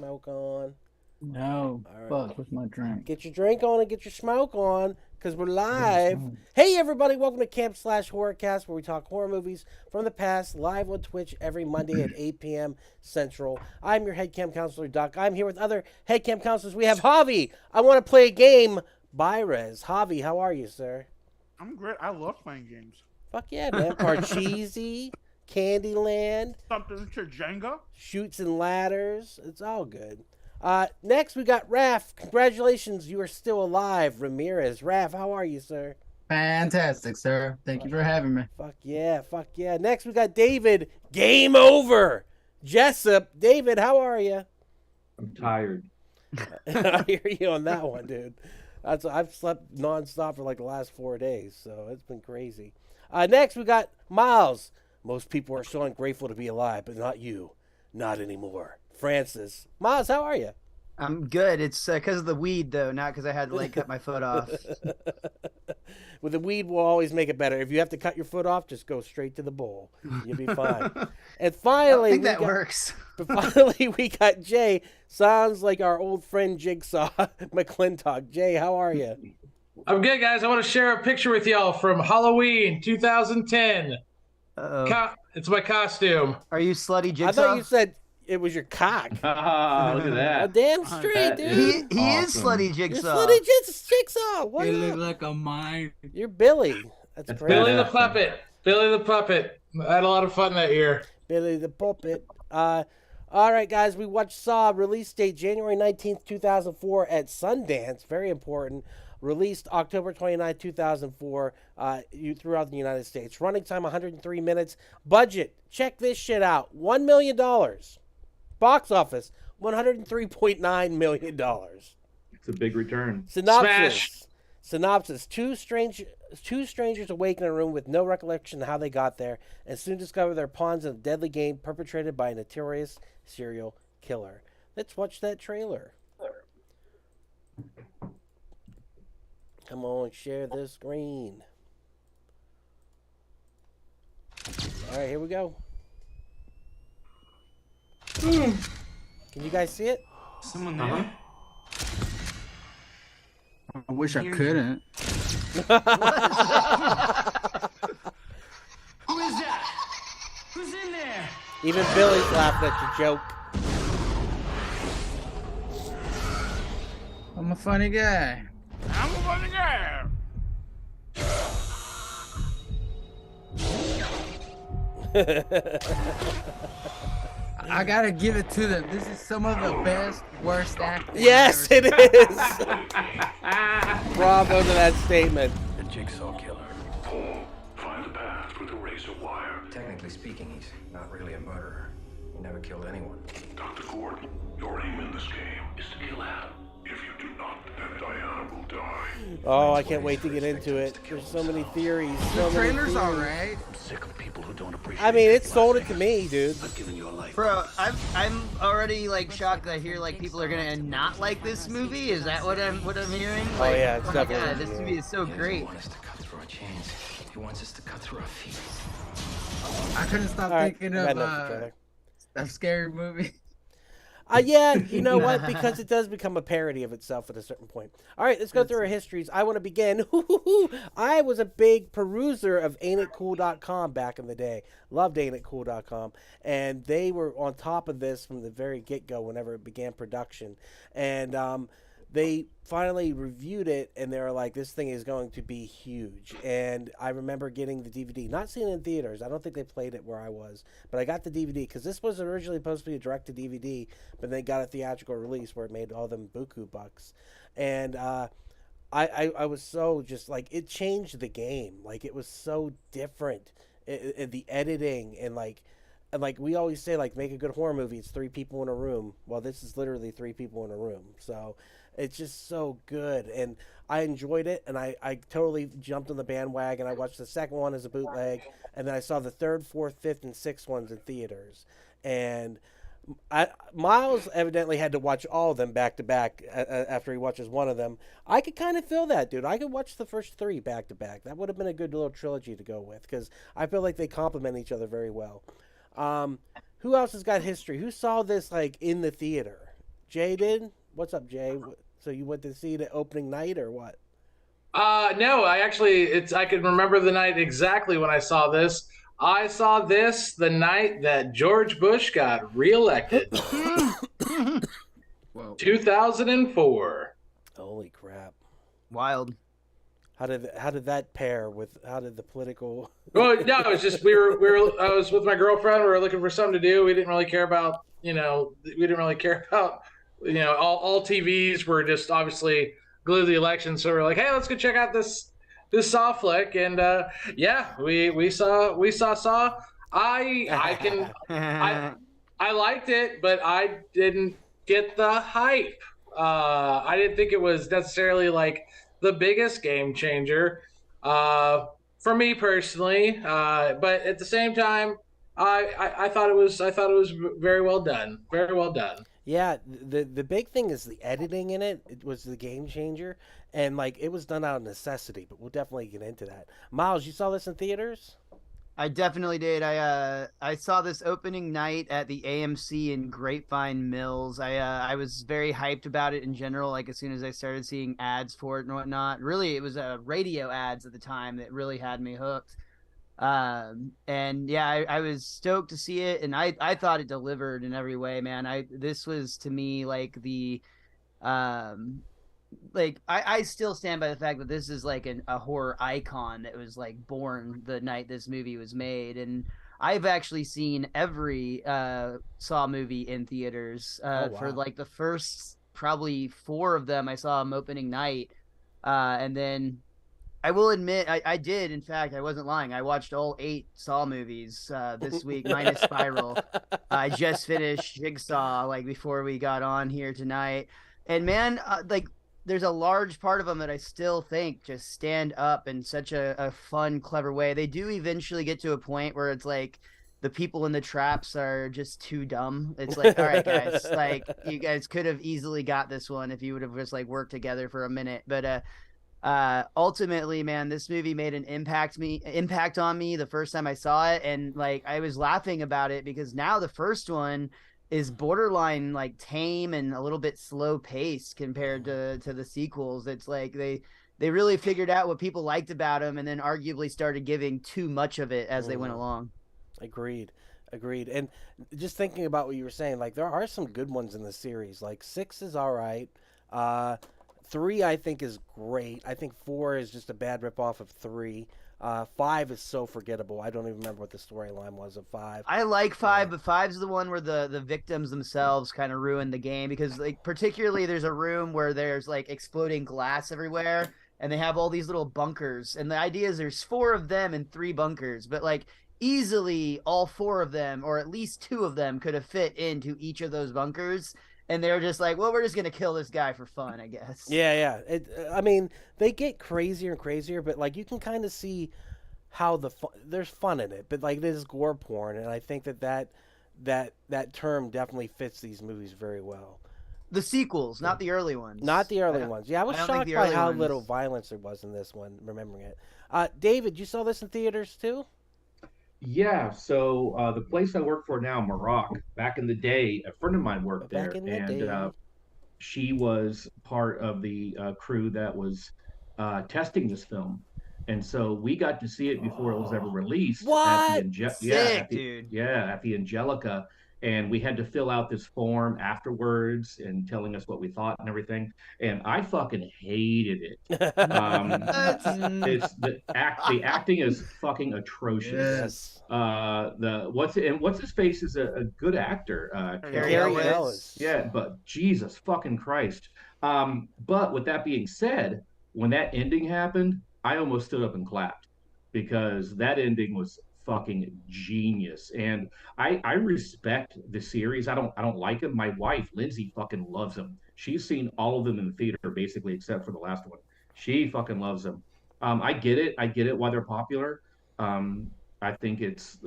smoke on? No. All right. Fuck with my drink. Get your drink on and get your smoke on, because we're live. Hey, everybody, welcome to Camp Slash Horrorcast, where we talk horror movies from the past, live on Twitch every Monday at 8 p.m. Central. I'm your head camp counselor, Duck. I'm here with other head camp counselors. We have Javi. I want to play a game. Byres. Javi, how are you, sir? I'm great. I love playing games. Fuck yeah, man. Parcheesi, Candyland. Something to Jenga. Shoots and ladders. It's all good. Next, we got Raph. Congratulations, you are still alive, Ramirez. Raph, how are you, sir? Fantastic, sir. Thank you for having me. Fuck yeah, fuck yeah. Next, we got David. Game over. Jessup. David, how are you? I'm tired. I hear you on that one, dude. I've slept nonstop for like the last 4 days, so it's been crazy. Next, we got Miles. Most people are so ungrateful to be alive, but not you. Not anymore. Francis. Miles, how are you? I'm good. It's because of the weed, though, not because I had to like cut my foot off. With the weed, we'll always make it better. If you have to cut your foot off, just go straight to the bowl. You'll be fine. And finally, I think that works. But finally, we got Jay. Sounds like our old friend Jigsaw McClintock. Jay, how are you? I'm good, guys. I want to share a picture with y'all from Halloween 2010. It's my costume. Are you slutty Jigsaw? I thought you said it was your cock. Look at that. Oh, damn straight, dude. He is slutty Jigsaw. You're slutty Jigsaw. What You up? look like a mime. You're Billy. That's That's crazy. Billy the Puppet. Billy the Puppet. I had a lot of fun that year. Billy the Puppet. All right, guys. We watched Saw. Release date January 19th, 2004 at Sundance. Very important. Released October 29th, 2004 throughout the United States. Running time 103 minutes. Budget. Check this shit out. $1 million. Box office $103.9 million. It's a big return. Synopsis. Two strangers awaken in a room with no recollection of how they got there and soon discover they're pawns in a deadly game perpetrated by a notorious serial killer. Let's watch that trailer. Come on, share the screen. All right, here we go. Can you guys see it? Someone there? I wish I couldn't. Who is that? Who's in there? Even Billy's laughing at your joke. I'm a funny guy. I'm a funny guy. I gotta give it to them. This is some of the best, worst acting. Yes, I've it ever is. Bravo to that statement. The Jigsaw Killer. Paul, find the path with a razor wire. Technically speaking, he's not really a murderer. He never killed anyone. Dr. Gordon, your aim in this game is to kill Adam. If you do not, then Diana will die. Oh, I can't wait to get into it. There's so many theories. So The many trailer's theories. alright. I'm sick of people who don't appreciate I mean, it life sold it to savings. me, dude. I've given you a life. Bro, I'm already like shocked that I hear like people are gonna not like this movie. Is that what I'm hearing? Oh, Like, yeah, it's my definitely- God, this movie is so He great. doesn't want us to cut through our chains. He wants us to cut through our feet. I couldn't stop All right, thinking I of know the trailer. a scary movie. Yeah, you know what? Because it does become a parody of itself at a certain point. All right, let's go through our histories. I want to begin. I was a big peruser of AintItCool.com back in the day. Loved AintItCool.com. And they were on top of this from the very get-go whenever it began production. And they finally reviewed it, and they were like, this thing is going to be huge. And I remember getting the DVD, not seeing it in theaters. I don't think they played it where I was, but I got the DVD because this was originally supposed to be a direct-to-DVD, but they got a theatrical release where it made all them buku bucks. And I was so just like, it changed the game. Like, it was so different. The editing and like we always say, like, make a good horror movie, it's 3 people in a room. Well, this is literally 3 people in a room. So it's just so good, and I enjoyed it, and I totally jumped on the bandwagon. I watched the second one as a bootleg, and then I saw the 3rd, 4th, 5th, and 6th ones in theaters. And Miles evidently had to watch all of them back to back after he watches one of them. I could kind of feel that, dude. I could watch the first 3 back to back. That would have been a good little trilogy to go with, because I feel like they complement each other very well. Who else has got history? Who saw this like in the theater? Jay did. What's up, Jay? So you went to see the opening night or what? No, I can remember the night exactly when I saw this. I saw this the night that George Bush got reelected. Whoa. 2004. Holy crap! Wild. How did that pair with how did the political? Well, no, it was just I was with my girlfriend. We were looking for something to do. We didn't really care about all TVs were just obviously glued to the election. So we're like, hey, let's go check out this Saw flick, and we saw Saw. I liked it, but I didn't get the hype. I didn't think it was necessarily like the biggest game changer for me personally, but at the same time, I thought it was very well done. Very well done. Yeah, the big thing is the editing in it. It was the game changer, and like it was done out of necessity. But we'll definitely get into that. Miles, you saw this in theaters? I definitely did. I saw this opening night at the AMC in Grapevine Mills. I was very hyped about it in general. Like as soon as I started seeing ads for it and whatnot, really it was radio ads at the time that really had me hooked. And yeah, I was stoked to see it, and I thought it delivered in every way, man. This was to me like I still stand by the fact that this is like a horror icon that was like born the night this movie was made. And I've actually seen every Saw movie in theaters. For like the first probably 4 of them I saw them opening night, and then I will admit I did, in fact, I wasn't lying, I watched all 8 Saw movies this week minus Spiral. I just finished Jigsaw like before we got on here tonight, and man, there's a large part of them that I still think just stand up in such a fun, clever way. They do eventually get to a point where it's like the people in the traps are just too dumb. It's like, all right, guys, like you guys could have easily got this one if you would have just like worked together for a minute. But ultimately, man, this movie made an impact on me the first time I saw it, and like I was laughing about it because now the first one is borderline like tame and a little bit slow paced compared to the sequels. It's like they really figured out what people liked about them and then arguably started giving too much of it as they went along. Agreed. And just thinking about what you were saying, like there are some good ones in the series. Like 6 is all right. 3 I think is great. I think 4 is just a bad ripoff of 3. 5 is so forgettable. I don't even remember what the storyline was of 5. I like 5, but 5's the one where the victims themselves kind of ruin the game, because like particularly there's a room where there's like exploding glass everywhere and they have all these little bunkers, and the idea is there's 4 of them and 3 bunkers, but like easily all 4 of them or at least 2 of them could have fit into each of those bunkers. And they're just like, well, we're just going to kill this guy for fun, I guess. Yeah. I mean, they get crazier and crazier, but, like, you can kind of see how there's fun in it. But, like, it is gore porn, and I think that term definitely fits these movies very well. The sequels, not the early ones. Not the early ones. Yeah, I was shocked by how little violence there was in this one, remembering it. David, you saw this in theaters, too? Yeah, so the place I work for now, Morocco, back in the day, a friend of mine worked there, and she was part of the crew that was testing this film, and so we got to see it before it was ever released. What? Sick, dude. At the Angelica, and we had to fill out this form afterwards and telling us what we thought and everything, and I fucking hated it. It's the acting is fucking atrocious. Yes. What's his face is a good actor. Cary Elwes. Yeah, but Jesus fucking Christ. But with that being said, when that ending happened, I almost stood up and clapped because that ending was fucking genius, and I respect the series. I don't like him. My wife Lindsay fucking loves him. She's seen all of them in the theater basically except for the last one. She fucking loves them. I get it why they're popular. I think it's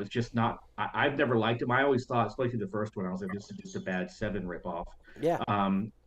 just not. I've never liked them. I always thought, especially the first one, I was like, this is just a bad 7 ripoff. Yeah.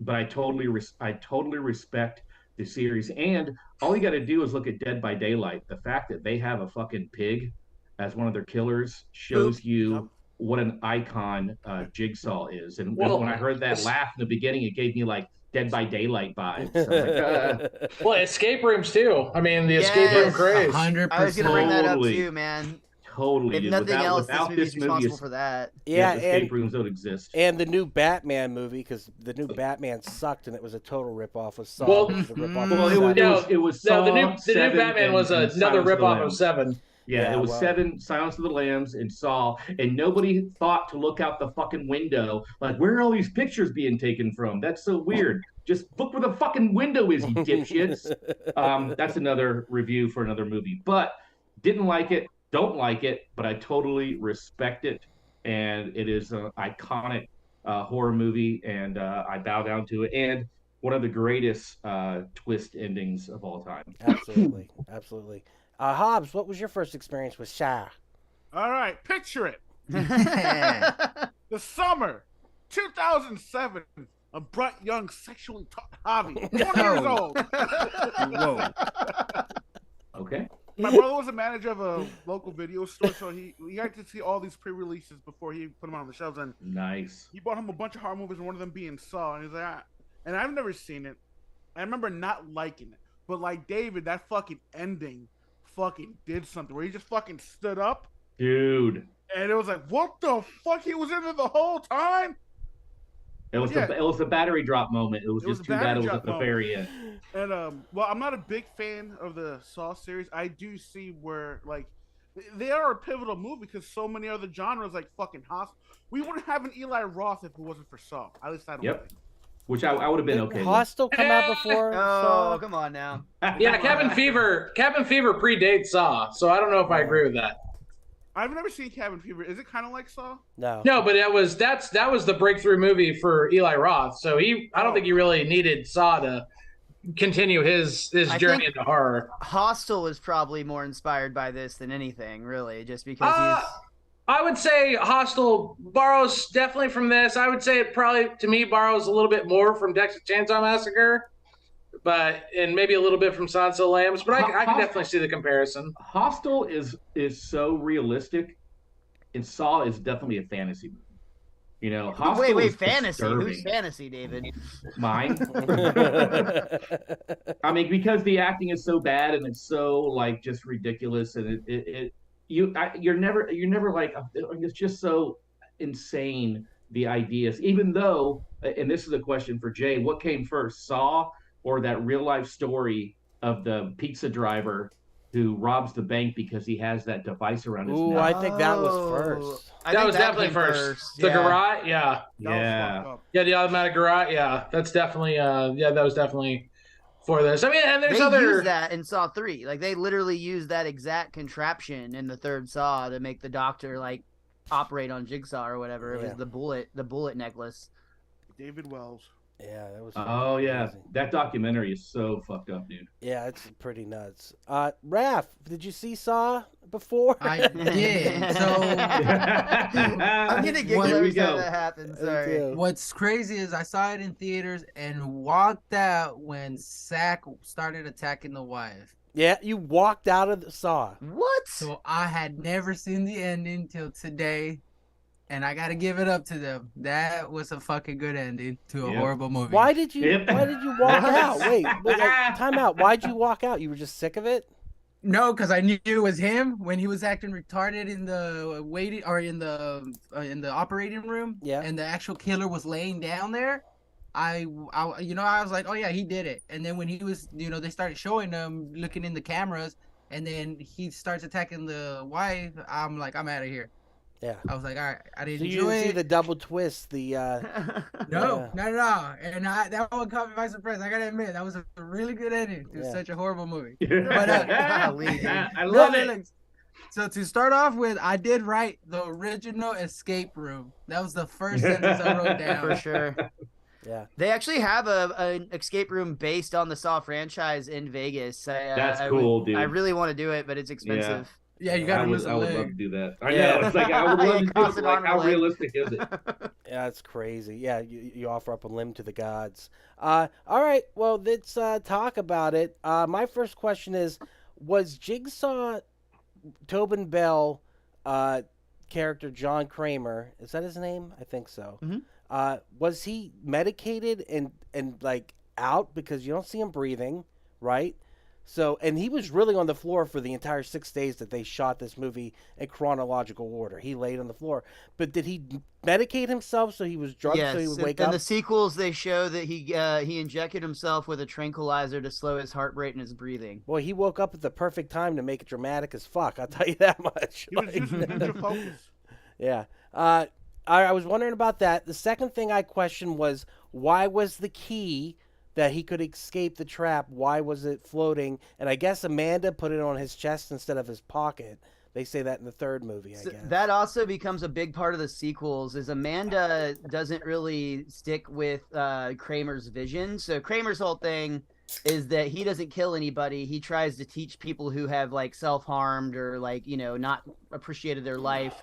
But I totally respect the series, and all you got to do is look at Dead by Daylight. The fact that they have a fucking pig as one of their killers shows you what an icon Jigsaw is. And Well, when I heard that laugh in the beginning, it gave me like Dead by Daylight vibes. I'm like, well, escape rooms too. I mean, the escape room craze. 100%. I was gonna bring that up Totally. too, man. totally. If dude. nothing else, without this movie's this movie, responsible for that. Yeah, escape and rooms don't exist. and the new Batman movie, because the new Batman sucked and it was a total ripoff of Saw. Well, which was a ripoff Well, of it was, Seven. it was No, the Saw, new Seven, Batman was and another Silence of the ripoff of Lambs. Seven. Yeah, Yeah, it was well- 7, Silence of the Lambs, and Saw, and nobody thought to look out the fucking window. Like, where are all these pictures being taken from? That's so weird. Just look where the fucking window is, you dipshits. That's another review for another movie. But didn't like it, don't like it, but I totally respect it, and it is an iconic horror movie, and I bow down to it. And one of the greatest twist endings of all time. Absolutely, absolutely. Hobbs, what was your first experience with Sha? All right, picture it. Yeah. The summer, 2007. A bright, young, sexually taught Javi, 20 years old. Whoa. Okay. My brother was a manager of a local video store, so he had to see all these pre-releases before he put them on the shelves. And Nice. he bought him a bunch of horror movies, and one of them being Saw. And he's like, and I've never seen it. I remember not liking it, but like David, that fucking ending fucking did something where he just fucking stood up, Dude. and it was like, what the fuck? He was in there the whole time. It was Yeah. it was the battery drop moment. It was It was just the too bad it battery was drop at the moment. very end. And well, I'm not a big fan of the Saw series. I do see where like they are a pivotal movie because so many other genres like fucking Hostel. We wouldn't have an Eli Roth if it wasn't for Saw. At least I don't Yep. think. Which I would have been Did okay with. Hostel come out before Oh, Saw? come on now. Yeah, Cabin Fever predates Saw, so I don't know if I agree with that. I've never seen Cabin Fever. Is it kind of like Saw? No. No, but that was the breakthrough movie for Eli Roth. So I don't think he really needed Saw to continue his I journey think- into horror. Hostel was probably more inspired by this than anything, really, just because I would say Hostel borrows definitely from this. I would say it probably, to me, borrows a little bit more from Texas Chainsaw Massacre, and maybe a little bit from Silence of the Lambs. But I can definitely see the comparison. Hostel is so realistic, and Saw is definitely a fantasy movie. You know, Hostel wait, is fantasy. disturbing. Who's fantasy, David? Mine. I mean, because the acting is so bad and it's so like just ridiculous, and you're never like, it's just so insane, the ideas. Even though, and this is a question for Jay, what came first, Saw or that real life story of the pizza driver who robs the bank because he has that device around his Ooh, neck? I think that was first. That was definitely first. The garage, yeah. That Yeah, the automatic garage, yeah. That's definitely, that was definitely for this. I mean, and there's They other. used that in Saw 3. Like, they literally used that exact contraption in the third Saw to make the doctor, like, operate on Jigsaw or whatever. It was the bullet necklace. David Wells. Yeah, that was. Oh yeah, amazing. that documentary is so fucked up, dude. Yeah, it's pretty nuts. Raph, did you see Saw before? I did. So I'm gonna giggle Here every we time go. that happens. Me Sorry. too. what's crazy is I saw it in theaters and walked out when Sack started attacking the wife. Yeah, you walked out of the Saw. What? So I had never seen the ending till today, and I gotta give it up to them. That was a fucking good ending to a Yep. horrible movie. Why did you? Yep. Why did you walk out? Wait, time out. Why'd you walk out? You were just sick of it? No, because I knew it was him when he was acting retarded in the waiting or in the operating room. Yeah. And the actual killer was laying down there. I was like, oh yeah, he did it. And then when he was, they started showing him looking in the cameras, and then he starts attacking the wife. I'm like, I'm out of here. Yeah. I was like, all right, I didn't So you enjoy didn't see it. the double twist? The No, not at all. And that one caught me by surprise. I gotta admit, that was a really good ending to Yeah. such a horrible movie. I love Look, it. look. So to start off with, I did write the original escape room. That was the first sentence I wrote down. For sure. yeah. They actually have an escape room based on the Saw franchise in Vegas. That's I cool, dude. I really want to do it, but it's expensive. Yeah, you I gotta would lose a love to leg. do that. I Yeah. know. It's like I would love to do Cross it. an Like, arm how and a leg. realistic is it? Yeah, it's crazy. Yeah, you offer up a limb to the gods. All right, well, let's talk about it. My first question is, was Jigsaw Tobin Bell character John Kramer, is that his name? I think so. Mhm. Was he medicated and like out because you don't see him breathing, right? So, and he was really on the floor for the entire 6 days that they shot this movie in chronological order. He laid on the floor. But did he medicate himself so he was drugged so he would wake in up? the sequels they show that he injected himself with a tranquilizer to slow his heart rate and his breathing. Boy, he woke up at the perfect time to make it dramatic as fuck. I'll tell you that much. He was using ninja focus. Yeah. I was wondering about that. The second thing I questioned was why was the key that he could escape the trap, why was it floating? And I guess Amanda put it on his chest instead of his pocket. They say that in the third movie, I guess. That also becomes a big part of the sequels, is Amanda doesn't really stick with Kramer's vision. So Kramer's whole thing is that he doesn't kill anybody. He tries to teach people who have like self-harmed or like, not appreciated their life.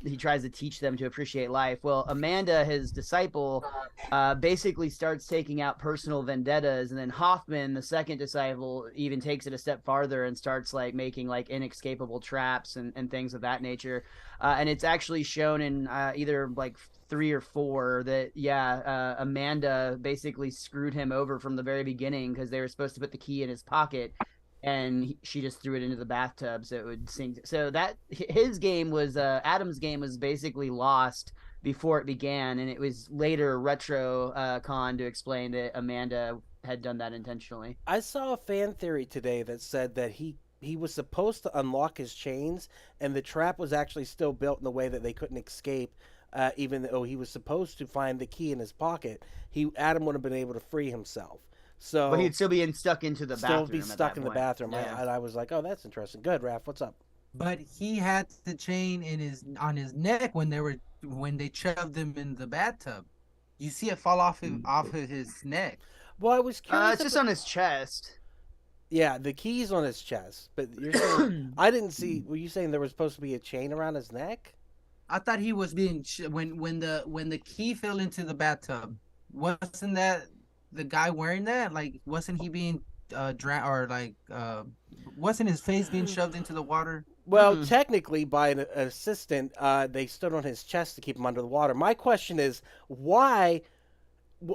He tries to teach them to appreciate life. Well, Amanda, his disciple, basically starts taking out personal vendettas, and then Hoffman, the second disciple, even takes it a step farther and starts like making like inescapable traps and things of that nature. And it's actually shown in either like 3 or 4 that Amanda basically screwed him over from the very beginning because they were supposed to put the key in his pocket. And she just threw it into the bathtub so it would sink. So that his game was Adam's game was basically lost before it began, and it was later retro con to explain that Amanda had done that intentionally. I saw a fan theory today that said that he was supposed to unlock his chains, and the trap was actually still built in the way that they couldn't escape. Even though he was supposed to find the key in his pocket, Adam would have been able to free himself. So, but he'd still be stuck into the bathroom. Still be stuck in the bathroom. Yeah. And I was like, oh, that's interesting. Good, Raph. What's up? But he had the chain on his neck when they shoved him in the bathtub. You see it fall off of his neck. Well, I was curious. It's just on his chest. Yeah, the key's on his chest. But you're saying I didn't see. Were you saying there was supposed to be a chain around his neck? I thought he was being when the key fell into the bathtub. Wasn't that the guy wearing that? Like, wasn't he being drowned or like wasn't his face being shoved into the water? Well, technically, by an assistant, they stood on his chest to keep him under the water. My question is, why?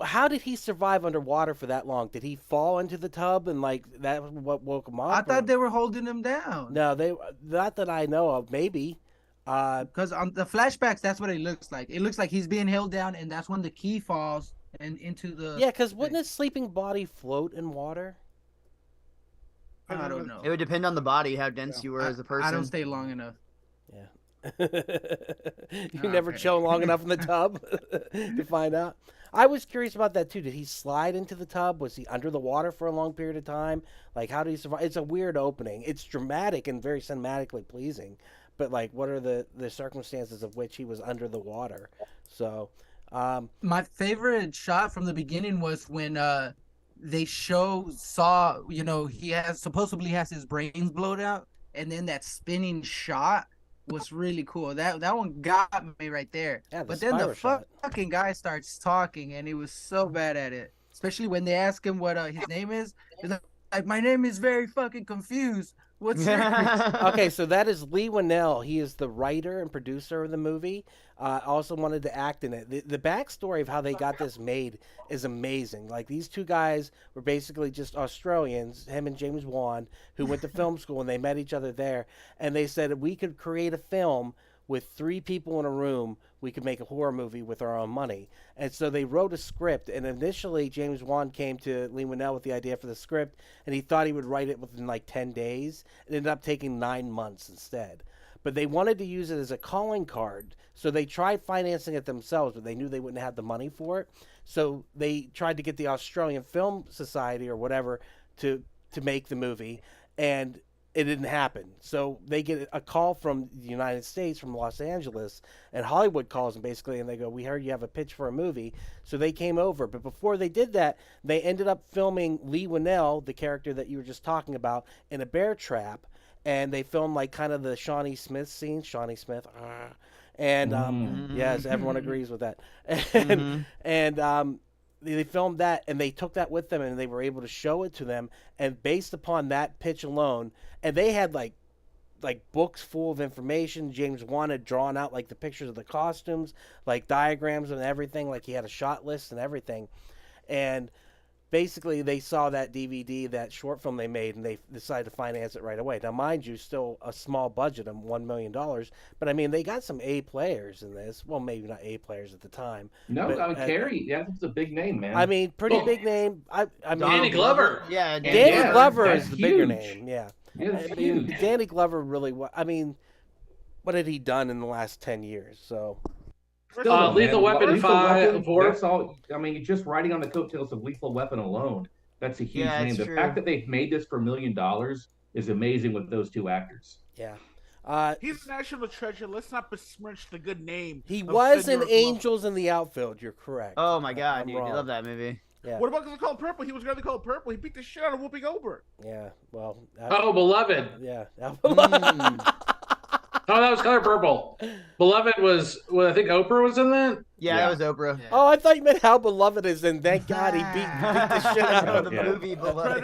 How did he survive underwater for that long? Did he fall into the tub and like that what woke him up? I thought they were holding him down. No, they not that I know of. Maybe. Because on the flashbacks, that's what it looks like. It looks like he's being held down, and that's when the key falls and into the. Yeah, because wouldn't a sleeping body float in water? I don't know. It would depend on the body, how dense you were as a person. I don't stay long enough. Yeah. You never chill long enough in the tub to find out. I was curious about that too. Did he slide into the tub? Was he under the water for a long period of time? Like, how did he survive? It's a weird opening. It's dramatic and very cinematically pleasing. But, like, what are the circumstances of which he was under the water? So, my favorite shot from the beginning was when they saw, he supposedly has his brains blown out, and then that spinning shot was really cool. That one got me right there. Yeah, but then the shot. fucking guy starts talking, and he was so bad at it. Especially when they ask him what his name is. He's like, my name is very fucking confused. What's yours? Okay, so that is Lee Winnell. He is the writer and producer of the movie. Also wanted to act in it. The backstory of how they got this made is amazing. Like, these two guys were basically just Australians, him and James Wan, who went to film school, and they met each other there. And they said, we could create a film with 3 people in a room. We could make a horror movie with our own money. And so they wrote a script, and initially James Wan came to Lee Winnell with the idea for the script, and he thought he would write it within like 10 days. It ended up taking 9 months instead. But they wanted to use it as a calling card, so they tried financing it themselves, but they knew they wouldn't have the money for it. So they tried to get the Australian Film Society or whatever to make the movie, and it didn't happen. So they get a call from the United States, from Los Angeles, and Hollywood calls them basically, and they go, we heard you have a pitch for a movie. So they came over. But before they did that, they ended up filming Lee Winnell, the character that you were just talking about, in a bear trap. And they filmed like kind of the Shawnee Smith scene. Shawnee Smith. And yes, everyone agrees with that. And they filmed that, and they took that with them, and they were able to show it to them. And based upon that pitch alone, and they had like like books full of information. James Wan had drawn out like the pictures of the costumes, like diagrams and everything. Like he had a shot list and everything. And basically they saw that DVD, that short film they made, and they decided to finance it right away. Now, mind you, still a small budget of $1 million, but I mean, they got some A players in this. Well, maybe not A players at the time. No, but, I mean, Carrie, that's a big name, man. I mean, pretty big name. I mean, Danny Glover. Yeah, Danny Glover that's is the bigger huge. name. Yeah. Yeah, that's I mean, huge. Danny Glover really. I mean, what had he done in the last 10 years? So. Still, Lethal man, Weapon 5, 4. That's all. I mean, just riding on the coattails of Lethal Weapon alone, that's a huge Yeah, name. it's The true. fact that they've made this for $1 million is amazing with those two actors. Yeah. He's a national treasure. Let's not besmirch the good name. He of was Senor in Angels in the Outfield. You're correct. Oh my god, I'm dude, wrong. I love that movie. Yeah. What about the Color Purple? He was going to call Purple. He beat the shit out of Whoopi Goldberg. Yeah. Well. Oh, Beloved. Yeah. Oh, that was Color Purple. Beloved was, well, I think Oprah was in that. Yeah, that was Oprah. Oh, I thought you meant How Beloved Is, and thank God he beat the shit out of the him. movie Beloved.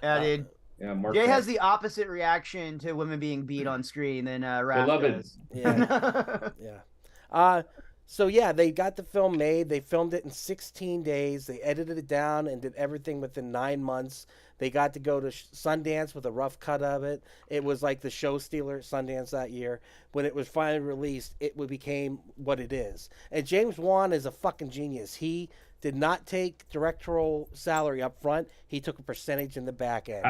Yeah, dude. Yeah, Mark. Jay has the opposite reaction to women being beat on screen than Raph Beloved. does. Yeah. Yeah. So yeah, they got the film made. They filmed it in 16 days. They edited it down and did everything within 9 months. They got to go to Sundance with a rough cut of it. It was like the show stealer at Sundance that year. When it was finally released, it became what it is. And James Wan is a fucking genius. He did not take directorial salary up front. He took a percentage in the back end.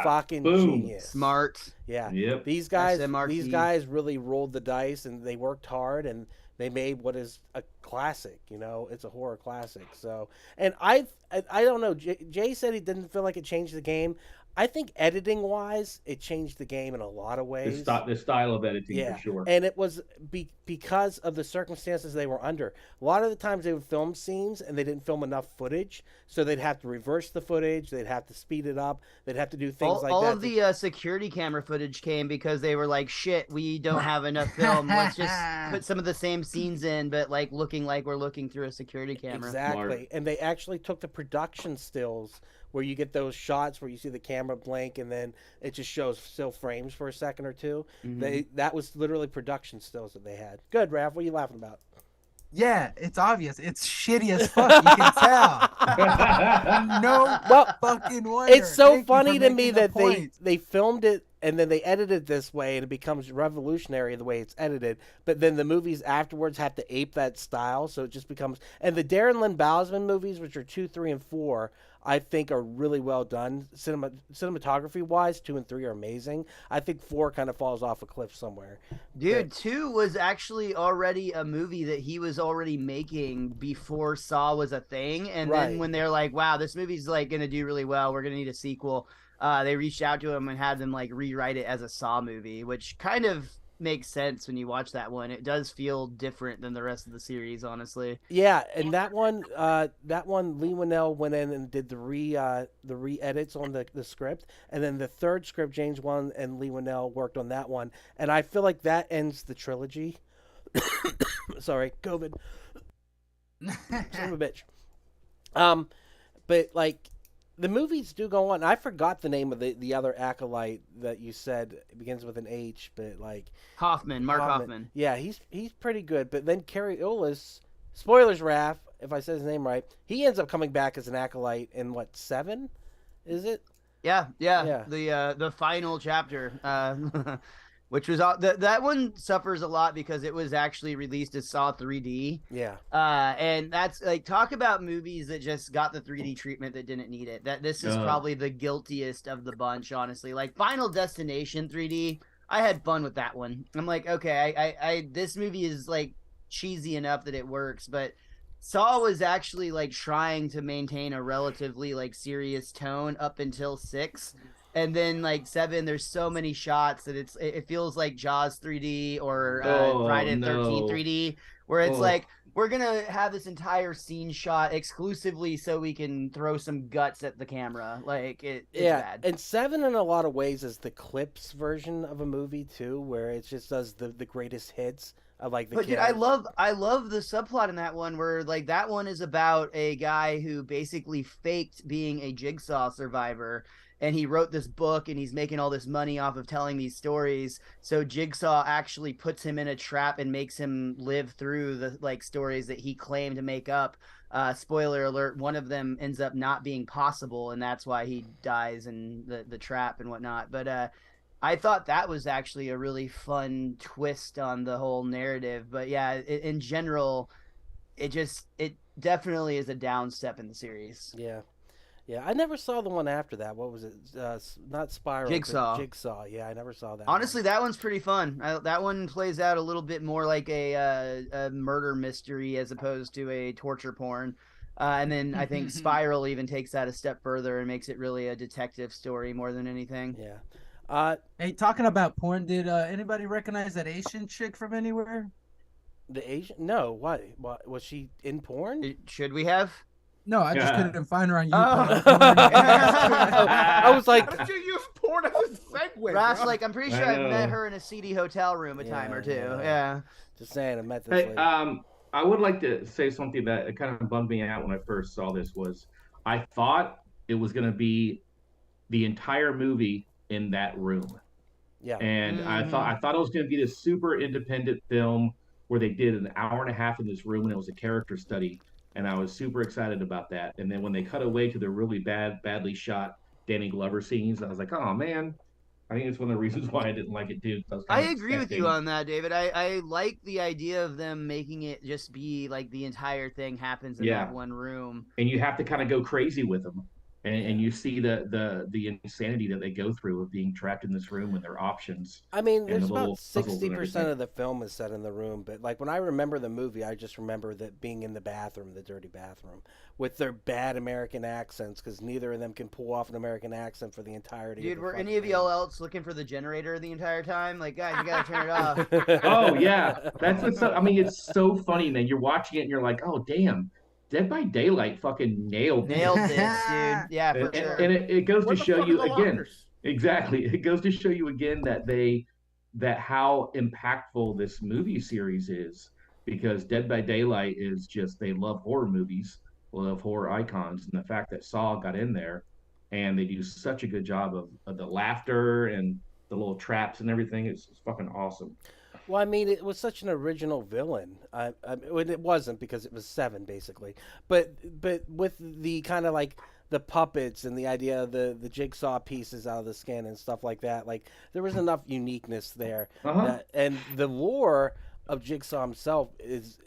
Fucking Boom. genius. Smart. Yeah. Yep. These guys SMRT. really rolled the dice and they worked hard and they made what is a classic, you know, it's a horror classic. So, and I don't know. Jay said he didn't feel like it changed the game. I think editing wise, it changed the game in a lot of ways. The style of editing, for sure. And it was because of the circumstances they were under. A lot of the times they would film scenes and they didn't film enough footage, so they'd have to reverse the footage, they'd have to speed it up, they'd have to do things like that. All of the security camera footage came because they were like, shit, we don't have enough film. Let's just put some of the same scenes in, but like looking like we're looking through a security camera. Exactly. Smart. And they actually took the production stills where you get those shots where you see the camera blink and then it just shows still frames for a second or two. Mm-hmm. That was literally production stills that they had. Good, Raph. What are you laughing about? Yeah, it's obvious. It's shitty as fuck. You can tell. No fucking wonder. It's so Thank you funny for to me making the that point. they filmed it and then they edited it this way and it becomes revolutionary the way it's edited. But then the movies afterwards have to ape that style, so it just becomes. And the Darren Lynn Bousman movies, which are 2, 3, and 4, I think are really well done. Cinematography wise, 2 and 3 are amazing. I think 4 kind of falls off a cliff somewhere. Dude, 2 was actually already a movie that he was already making before Saw was a thing. And then when they're like, wow, this movie's like going to do really well, we're going to need a sequel. They reached out to him and had them like rewrite it as a Saw movie, which kind of makes sense when you watch that one. It does feel different than the rest of the series, honestly. Yeah, and that one, Lee Winnell went in and did the re-edits on the script, and then the third script, James Wan and Lee Winnell worked on that one, and I feel like that ends the trilogy. Sorry, COVID. Son of a bitch. But like, the movies do go on. I forgot the name of the other acolyte that you said. It begins with an H, but like Mark Hoffman. Yeah, he's pretty good. But then Carrie Ellis, spoilers, Raph, if I said his name right, he ends up coming back as an acolyte in what, 7? Is it? Yeah. The final chapter. Which was that one suffers a lot because it was actually released as Saw 3D. Yeah. And that's like, talk about movies that just got the 3D treatment that didn't need it. This is probably the guiltiest of the bunch, honestly. Like Final Destination 3D, I had fun with that one. I'm like, okay, I this movie is like cheesy enough that it works, but Saw was actually like trying to maintain a relatively like serious tone up until 6. And then like 7, there's so many shots that it feels like Jaws 3D or Friday the 13th 3D, where it's like, we're going to have this entire scene shot exclusively so we can throw some guts at the camera. Like, it's bad. And 7 in a lot of ways is the clips version of a movie too, where it just does the greatest hits. I like the. But dude, I love the subplot in that one where like that one is about a guy who basically faked being a Jigsaw survivor, and he wrote this book, and he's making all this money off of telling these stories. So Jigsaw actually puts him in a trap and makes him live through the like stories that he claimed to make up. Spoiler alert, one of them ends up not being possible, and that's why he dies in the trap and whatnot. But I thought that was actually a really fun twist on the whole narrative. But yeah, in general, it definitely is a down step in the series. Yeah. Yeah, I never saw the one after that. What was it? Not Spiral. Jigsaw. Jigsaw. Yeah, I never saw that. Honestly, that one's pretty fun. That one plays out a little bit more like a murder mystery as opposed to a torture porn. And then I think Spiral even takes that a step further and makes it really a detective story more than anything. Yeah. Hey, talking about porn, did anybody recognize that Asian chick from anywhere? The Asian? No. What was she in porn? Should we have? No, I just couldn't find her on Oh. YouTube. I was like, how did you use porn as a segue? Ross, bro? like, I'm pretty sure I've met her in a seedy hotel room a time or two. Yeah. Just saying, I met this Hey, lady. I would like to say something that kind of bummed me out when I first saw this was I thought it was going to be the entire movie in that room. Yeah. And I thought it was going to be this super independent film where they did an hour and a half in this room and it was a character study. And I was super excited about that. And then when they cut away to the really badly shot Danny Glover scenes, I was like, oh man, I think it's one of the reasons why I didn't like it too. I agree with you on that, David. I like the idea of them making it just be like the entire thing happens in that one room. And you have to kind of go crazy with them. And you see the insanity that they go through of being trapped in this room and their options. I mean, there's the about puzzles and 60% everything. of the film is set in the room, but like when I remember the movie, I just remember that being in the bathroom, the dirty bathroom, with their bad American accents, because neither of them can pull off an American accent for the entirety. Dude, of the were fucking any of movie. y'all else looking for the generator the entire time? Like, guys, you gotta turn it off. Oh yeah, that's what's so. I mean, it's so funny, man. You're watching it and you're like, oh damn, Dead by Daylight fucking nailed this, dude. Yeah, for sure. And it goes Where to the show fuck you are the again. lockers? Exactly, it goes to show you again that how impactful this movie series is, because Dead by Daylight is just, they love horror movies, love horror icons, and the fact that Saw got in there, and they do such a good job of the laughter and the little traps and everything. It's fucking awesome. Well, I mean, it was such an original villain. It wasn't, because it was 7 basically, but with the kind of like the puppets and the idea of the jigsaw pieces out of the skin and stuff like that, like there was enough uniqueness there. And the lore of Jigsaw himself is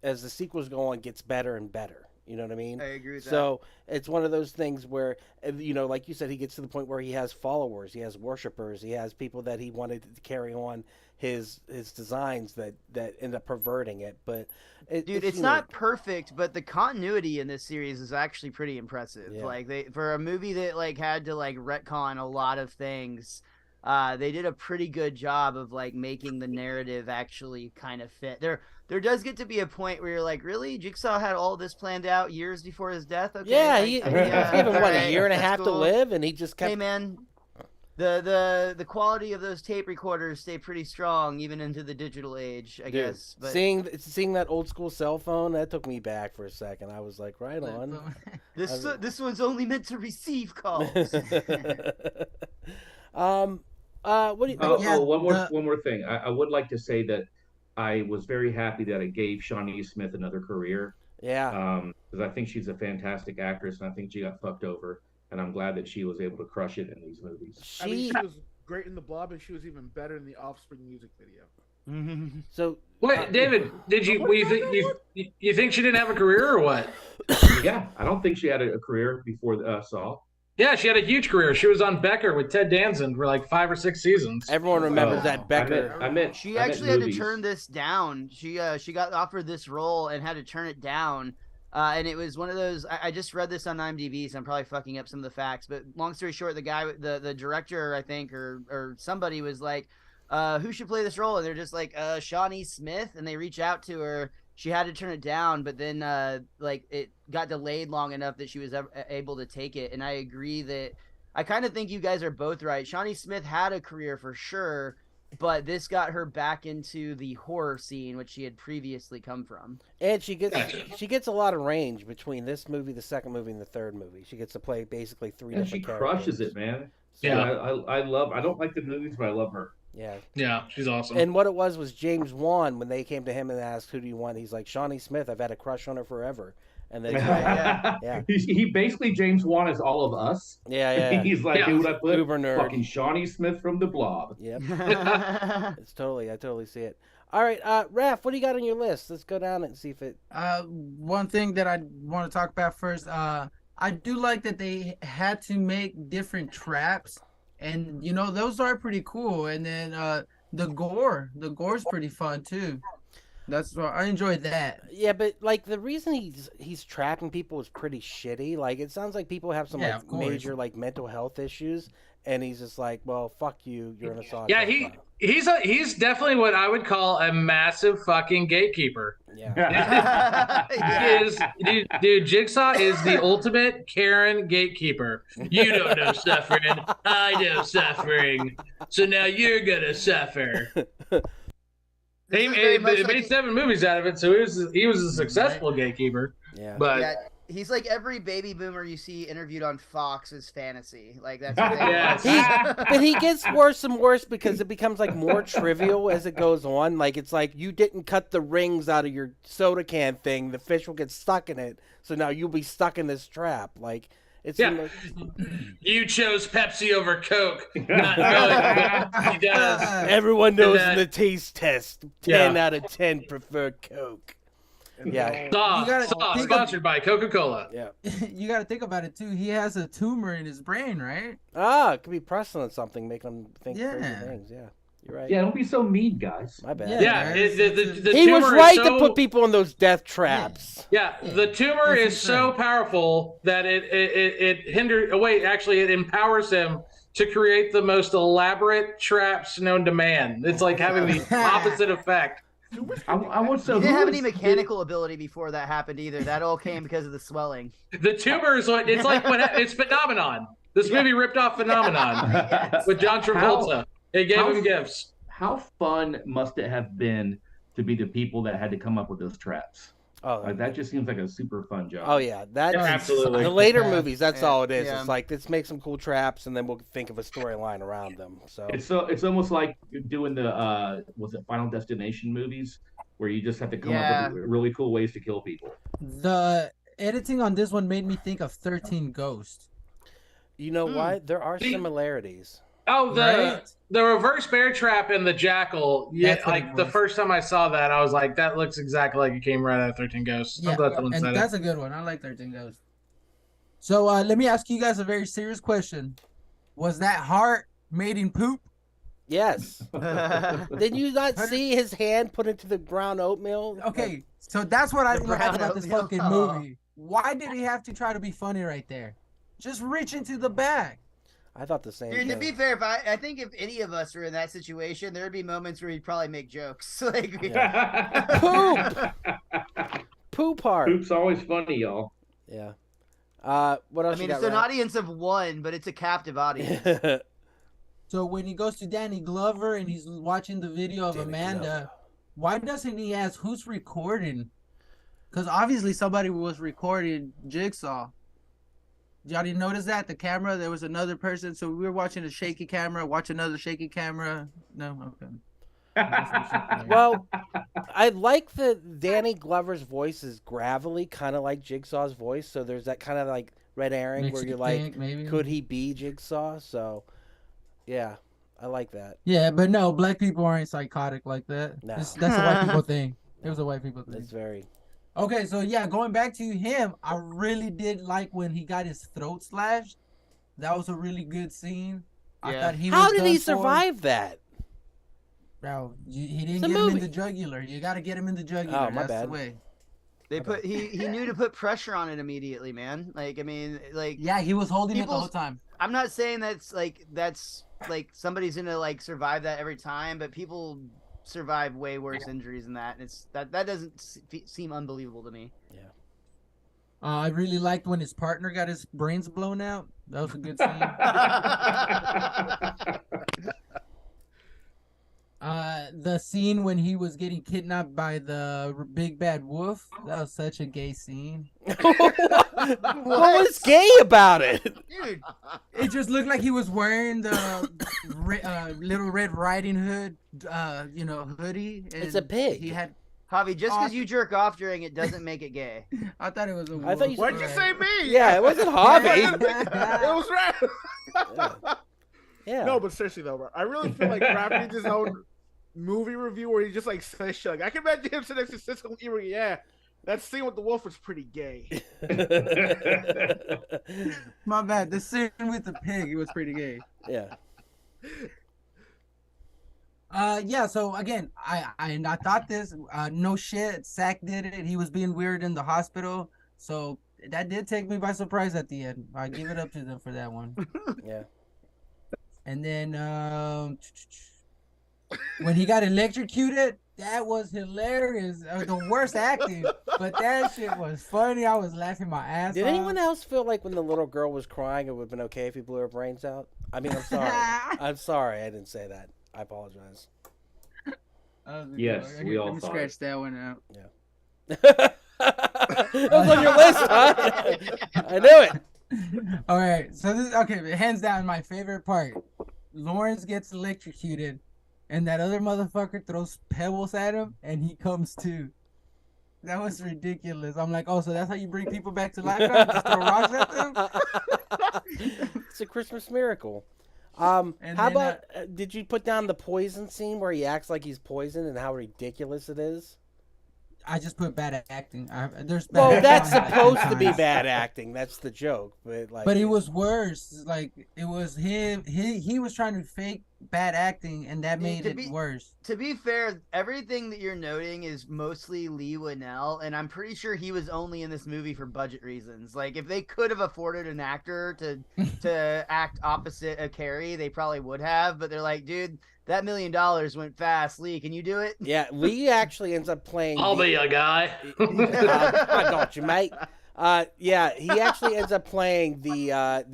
as the sequels go on, gets better and better. You know what I mean? I agree with that. So it's one of those things where, you know, like you said, he gets to the point where he has followers, he has worshipers, he has people that he wanted to carry on his designs that end up perverting it. But it's not perfect, but the continuity in this series is actually pretty impressive. Yeah. Like for a movie that like had to like retcon a lot of things, they did a pretty good job of like making the narrative actually kind of fit. There does get to be a point where you're like, really? Jigsaw had all this planned out years before his death? Okay. Yeah, he gave him what, a year and a half to cool. live, and he just kept. Hey man, the quality of those tape recorders stay pretty strong even into the digital age, I guess. But seeing that old school cell phone, that took me back for a second. I was like, right on. This one's only meant to receive calls. What do you? One more thing. I would like to say that I was very happy that it gave Shawnee Smith another career. Yeah. Because I think she's a fantastic actress, and I think she got fucked over, and I'm glad that she was able to crush it in these movies. I mean, she was great in The Blob, and she was even better in the Offspring music video. So wait, David, did you think she didn't have a career or what? Yeah, I don't think she had a career before Saw. Yeah, she had a huge career. She was on Becker with Ted Danson for like 5 or 6 seasons. Everyone remembers that Becker. She actually had to turn this down. She got offered this role and had to turn it down. And it was one of those. I just read this on IMDb, so I'm probably fucking up some of the facts. But long story short, the guy, the director, I think, or somebody was like, "Who should play this role?" And they're just like, "Shawnee Smith." And they reach out to her. She had to turn it down, but then like it got delayed long enough that she was able to take it. And I agree that I kind of think you guys are both right. Shawnee Smith had a career for sure, but this got her back into the horror scene, which she had previously come from. And she gets a lot of range between this movie, the second movie, and the third movie. She gets to play basically three And she different crushes characters. it, man. So, Yeah. I love. I don't like the movies, but I love her. Yeah. Yeah, she's awesome. And what it was James Wan, when they came to him and asked, who do you want? He's like, Shawnee Smith, I've had a crush on her forever. And then yeah. He basically James Wan is all of us. Yeah. He's like, who would I put? Uber nerd. Fucking Shawnee Smith from The Blob. Yep. I totally see it. All right, Raph, what do you got on your list? Let's go down and see if it. One thing that I want to talk about first, I do like that they had to make different traps, and those are pretty cool. And then the gore's pretty fun too. That's why I enjoyed that. Yeah, but like the reason he's trapping people is pretty shitty. Like it sounds like people have some like major like mental health issues, and he's just like, well, fuck you, you're in a saw. Yeah, he's definitely what I would call a massive fucking gatekeeper. Yeah. Dude, Jigsaw is the ultimate Karen gatekeeper. You don't know suffering, I know suffering, so now you're gonna suffer. He made 7 movies out of it, so he was a successful gatekeeper. Yeah, but yeah, he's like every baby boomer you see interviewed on Fox's fantasy. Like that's but he gets worse and worse because it becomes like more trivial as it goes on. Like it's like you didn't cut the rings out of your soda can thing, the fish will get stuck in it, so now you'll be stuck in this trap. Like it's you chose Pepsi over Coke, not knowing what he does. Everyone knows in the taste test, 10 out of 10 prefer Coke. Yeah, sponsored by Coca-Cola. Yeah, you got to think about it too. He has a tumor in his brain, right? It could be pressing on something, making him think crazy things. Yeah, you're right. Yeah, don't be so mean, guys. My bad. Yeah, the he was tumor right is so... to put people in those death traps. Yeah, the tumor is so powerful that it hinders. Wait, actually, it empowers him to create the most elaborate traps known to man. It's like having the opposite effect. I want he didn't have any mechanical ability before that happened either. That all came because of the swelling. The tumor is it's like it's Phenomenon. This movie ripped off Phenomenon with John Travolta. It gave him gifts. How fun must it have been to be the people that had to come up with those traps? Oh, like that just seems like a super fun job. Oh yeah, that's absolutely the later movies. That's all it is. It's like let's make some cool traps, and then we'll think of a storyline around them. So it's almost like doing the was it Final Destination movies, where you just have to come up with really cool ways to kill people. The editing on this one made me think of 13 Ghosts. You know what? There are similarities. Oh, the reverse bear trap and the jackal. Yeah, like the first time I saw that, I was like, that looks exactly like it came right out of 13 Ghosts. Yeah, and that's a good one. I like 13 Ghosts. So let me ask you guys a very serious question. Was that heart made in poop? Yes. Did you not see his hand put into the brown oatmeal? Okay, so that's what I like about this fucking movie. Why did he have to try to be funny right there? Just reach into the bag. I thought the same thing. To be fair, I think if any of us were in that situation, there'd be moments where he'd probably make jokes. Like, Poop heart. Poop's always funny, y'all. Yeah. What else? I mean, it's an audience of one, but it's a captive audience. So when he goes to Danny Glover and he's watching the video of Amanda, why doesn't he ask who's recording? Because obviously somebody was recording Jigsaw. Y'all didn't notice that? The camera, there was another person. So we were watching a shaky camera, watch another shaky camera. No? Okay. Well, I like that Danny Glover's voice is gravelly, kind of like Jigsaw's voice. So there's that kind of like red herring where you're like, could he be Jigsaw? So, yeah, I like that. Yeah, but no, black people aren't psychotic like that. No. That's a white people thing. It was a white people thing. That's very... Okay, so yeah, going back to him, I really did like when he got his throat slashed. That was a really good scene. Yeah. I thought he How did he survive that? Bro, he didn't get him in the jugular. You got to get him in the jugular. Oh, my That's bad. the way. He knew to put pressure on it immediately, man. Like, I mean, like... Yeah, he was holding it the whole time. I'm not saying that's like somebody's gonna like survive that every time, but people survive way worse injuries than that, and it's that doesn't seem unbelievable to me. Yeah. I really liked when his partner got his brains blown out. That was a good scene. the scene when he was getting kidnapped by the big bad wolf. That was such a gay scene. What was gay about it? Dude, it just looked like he was wearing the Little Red Riding Hood, hoodie. It's a pig. He had. Javi, just because you jerk off during it doesn't make it gay. I thought it was a wolf. I thought you Why'd you say me? Yeah, it wasn't hobby. It was right. Yeah. No, but seriously though, bro, I really feel like Rap needs his own movie review where he just like says shit. Like, I can imagine him sitting next to Cisco and Ebert. Yeah, that scene with the wolf was pretty gay. My bad. The scene with the pig, it was pretty gay. Yeah. Yeah. So again, I thought this. No shit. Sack did it. He was being weird in the hospital. So that did take me by surprise at the end. I give it up to them for that one. Yeah. And then when he got electrocuted, that was hilarious. The worst acting, but that shit was funny. I was laughing my ass off. Did anyone else feel like when the little girl was crying, it would have been okay if he blew her brains out? I mean, I'm sorry. I'm sorry. I didn't say that. I apologize. Yes, we all Let me thought scratch that one out. Yeah. It was on your list, huh? I knew it. All right, so this okay. Hands down, my favorite part. Lawrence gets electrocuted, and that other motherfucker throws pebbles at him, and he comes to. That was ridiculous. I'm like, oh, so that's how you bring people back to life now? Just throw rocks at them? It's a Christmas miracle. And How then, about did you put down the poison scene where he acts like he's poisoned and how ridiculous it is? I just put bad acting. There's bad Well, acting that's on supposed to be times. bad acting. That's the joke. But It was worse. Like it was him. He was trying to fake bad acting, and that made it worse. To be fair, everything that you're noting is mostly Lee Winnell, and I'm pretty sure he was only in this movie for budget reasons. Like, if they could have afforded an actor to act opposite a Carrie, they probably would have. But they're like, dude, that $1 million went fast. Lee, can you do it? Yeah, Lee actually ends up playing. I'll be a guy. I got you, mate. Yeah, he actually ends up playing the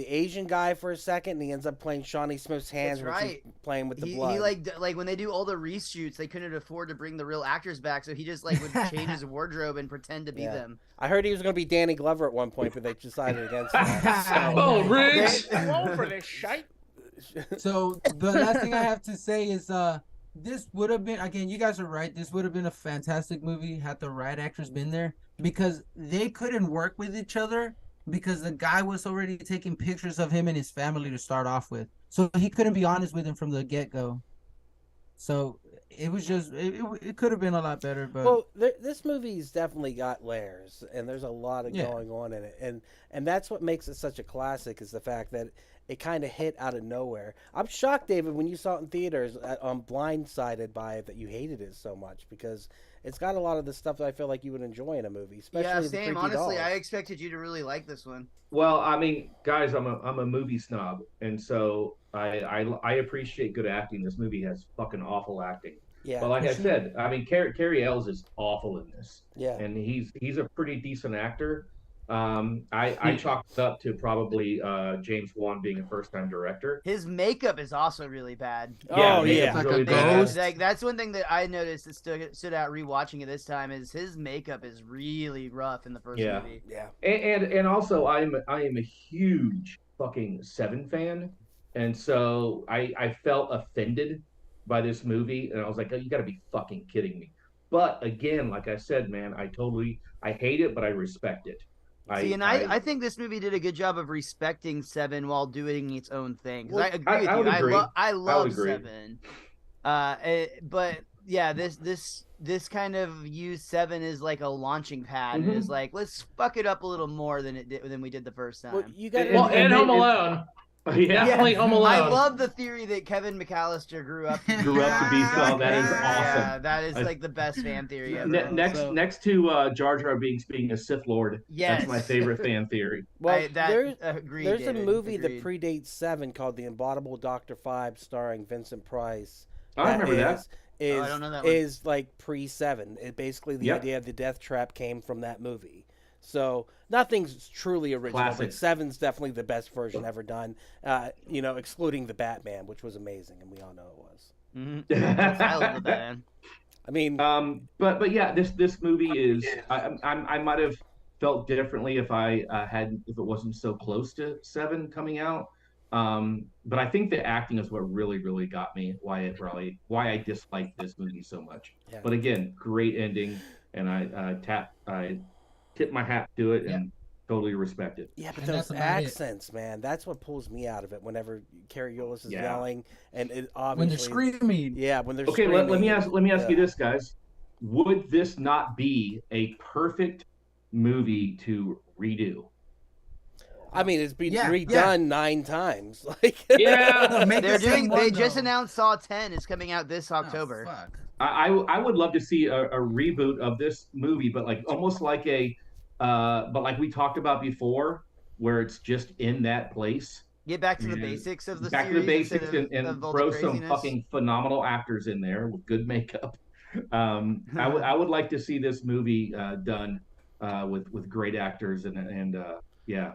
Asian guy for a second, and he ends up playing Shawnee Smith's hands, That's which right. he's playing with the He blood. like when they do all the reshoots, they couldn't afford to bring the real actors back, so he just like would change his wardrobe and pretend to be them. I heard he was going to be Danny Glover at one point, but they decided against that. So. Oh, Riggs! Go for this shite. So the last thing I have to say is this would have been, again, you guys are right, this would have been a fantastic movie had the right actors been there, because they couldn't work with each other because the guy was already taking pictures of him and his family to start off with, so he couldn't be honest with him from the get-go. So it was just it could have been a lot better. But well, this movie's definitely got layers, and there's a lot of going on in it, and that's what makes it such a classic, is the fact that it kind of hit out of nowhere. I'm shocked, David, when you saw it in theaters, I'm blindsided by it that you hated it so much, because it's got a lot of the stuff that I feel like you would enjoy in a movie. Especially Yeah, the same. creepy Honestly, dolls. I expected you to really like this one. Well, I mean, guys, I'm a movie snob, and so I appreciate good acting. This movie has fucking awful acting. Yeah. But like I said, I mean, Carrie Ells is awful in this. Yeah. And he's a pretty decent actor. I chalked it up to probably James Wan being a first-time director. His makeup is also really bad. Yeah, Oh, makeup's yeah. Like really a bad. ghost. Like that's one thing that I noticed that stood out rewatching it this time is his makeup is really rough in the first Yeah. movie. Yeah. And also I am a huge fucking Seven fan, and so I felt offended by this movie, and I was like, oh, you got to be fucking kidding me. But again, like I said, man, I hate it, but I respect it. See, I think this movie did a good job of respecting Seven while doing its own thing. 'Cause I agree with I you. would agree. I love agree. Seven. But yeah, this kind of used Seven as like a launching pad, and is like, let's fuck it up a little more than we did the first time. Well, you got Well, and Home Alone. Yeah. Definitely Home Alone. I love the theory that Kevin McAllister grew up to be Saw. That is Yeah, awesome. that is like the best fan theory ever. Next to Jar Jar Binks being a Sith Lord, Yes. that's my favorite fan theory. Well, there's David, a movie agreed. that predates Seven called The Inaudible Dr. Five, starring Vincent Price. I remember that. Is, I don't know that one. is like pre-Seven. It basically the Yep. idea of the death trap came from that movie. So nothing's truly original, Classic. but 7's definitely the best version ever done. Excluding the Batman, which was amazing, and we all know it was. Mm-hmm. I love the Batman. I mean, but yeah, this movie is. I might have felt differently if it wasn't so close to 7 coming out. But I think the acting is what really got me. Why I disliked this movie so much. Yeah. But again, great ending, and I tip my hat to it and totally respect it. yeah, but And those that's about accents, man, that's what pulls me out of it. Whenever Carrie Ullis is yelling, and it obviously When they're screaming. Yeah, when they're Okay, screaming. let me ask you this, guys. Would this not be a perfect movie to redo? I mean, it's been Yeah, redone 9 times. Like, Yeah. Make They're the same doing. one, They just though. announced Saw 10 is coming out this Oh, October. fuck. I would love to see a reboot of this movie, but like almost like but like we talked about before, where it's just in that place. Get back to the Yeah. basics of the Back to series. the basics instead and of all the throw some craziness. fucking phenomenal actors in there with good makeup. I would like to see this movie done with great actors and yeah.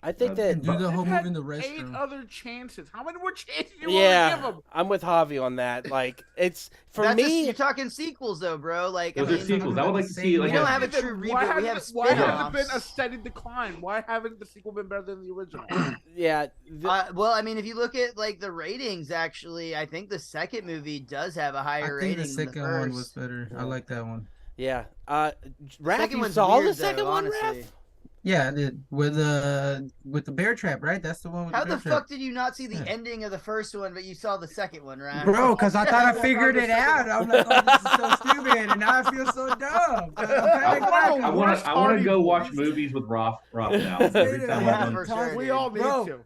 I think that. Do the whole They've movie in the had 8 restroom. other chances. How many more chances do you want to give Yeah, them? I'm with Javi on that. Like, it's for That's me. you're talking sequels though, bro. Like, Those I are mean, sequels. I would like to see like We don't a- have a true reboot. We have Why hasn't it been a spin-offs. steady decline? Why haven't the sequel been better than the original? Yeah, Well, I mean, if you look at like the ratings, actually, I think the second movie does have a I higher think rating the than the second first. one was better. I like that one. yeah. Raph, Second you one's saw weird, the second though, one, honestly. Raph? Yeah, I did. With the bear trap, right? That's the one with How the bear the trap. fuck did you not see the Yeah. ending of the first one, but you saw the second one, right? Bro, because I thought I figured it out. I'm like, oh, this is so stupid, and now I feel so dumb. I want to Hardy go watch movies. movies with Roth now. Every time Yeah, I'm for done. sure. We dude. all need Bro. to.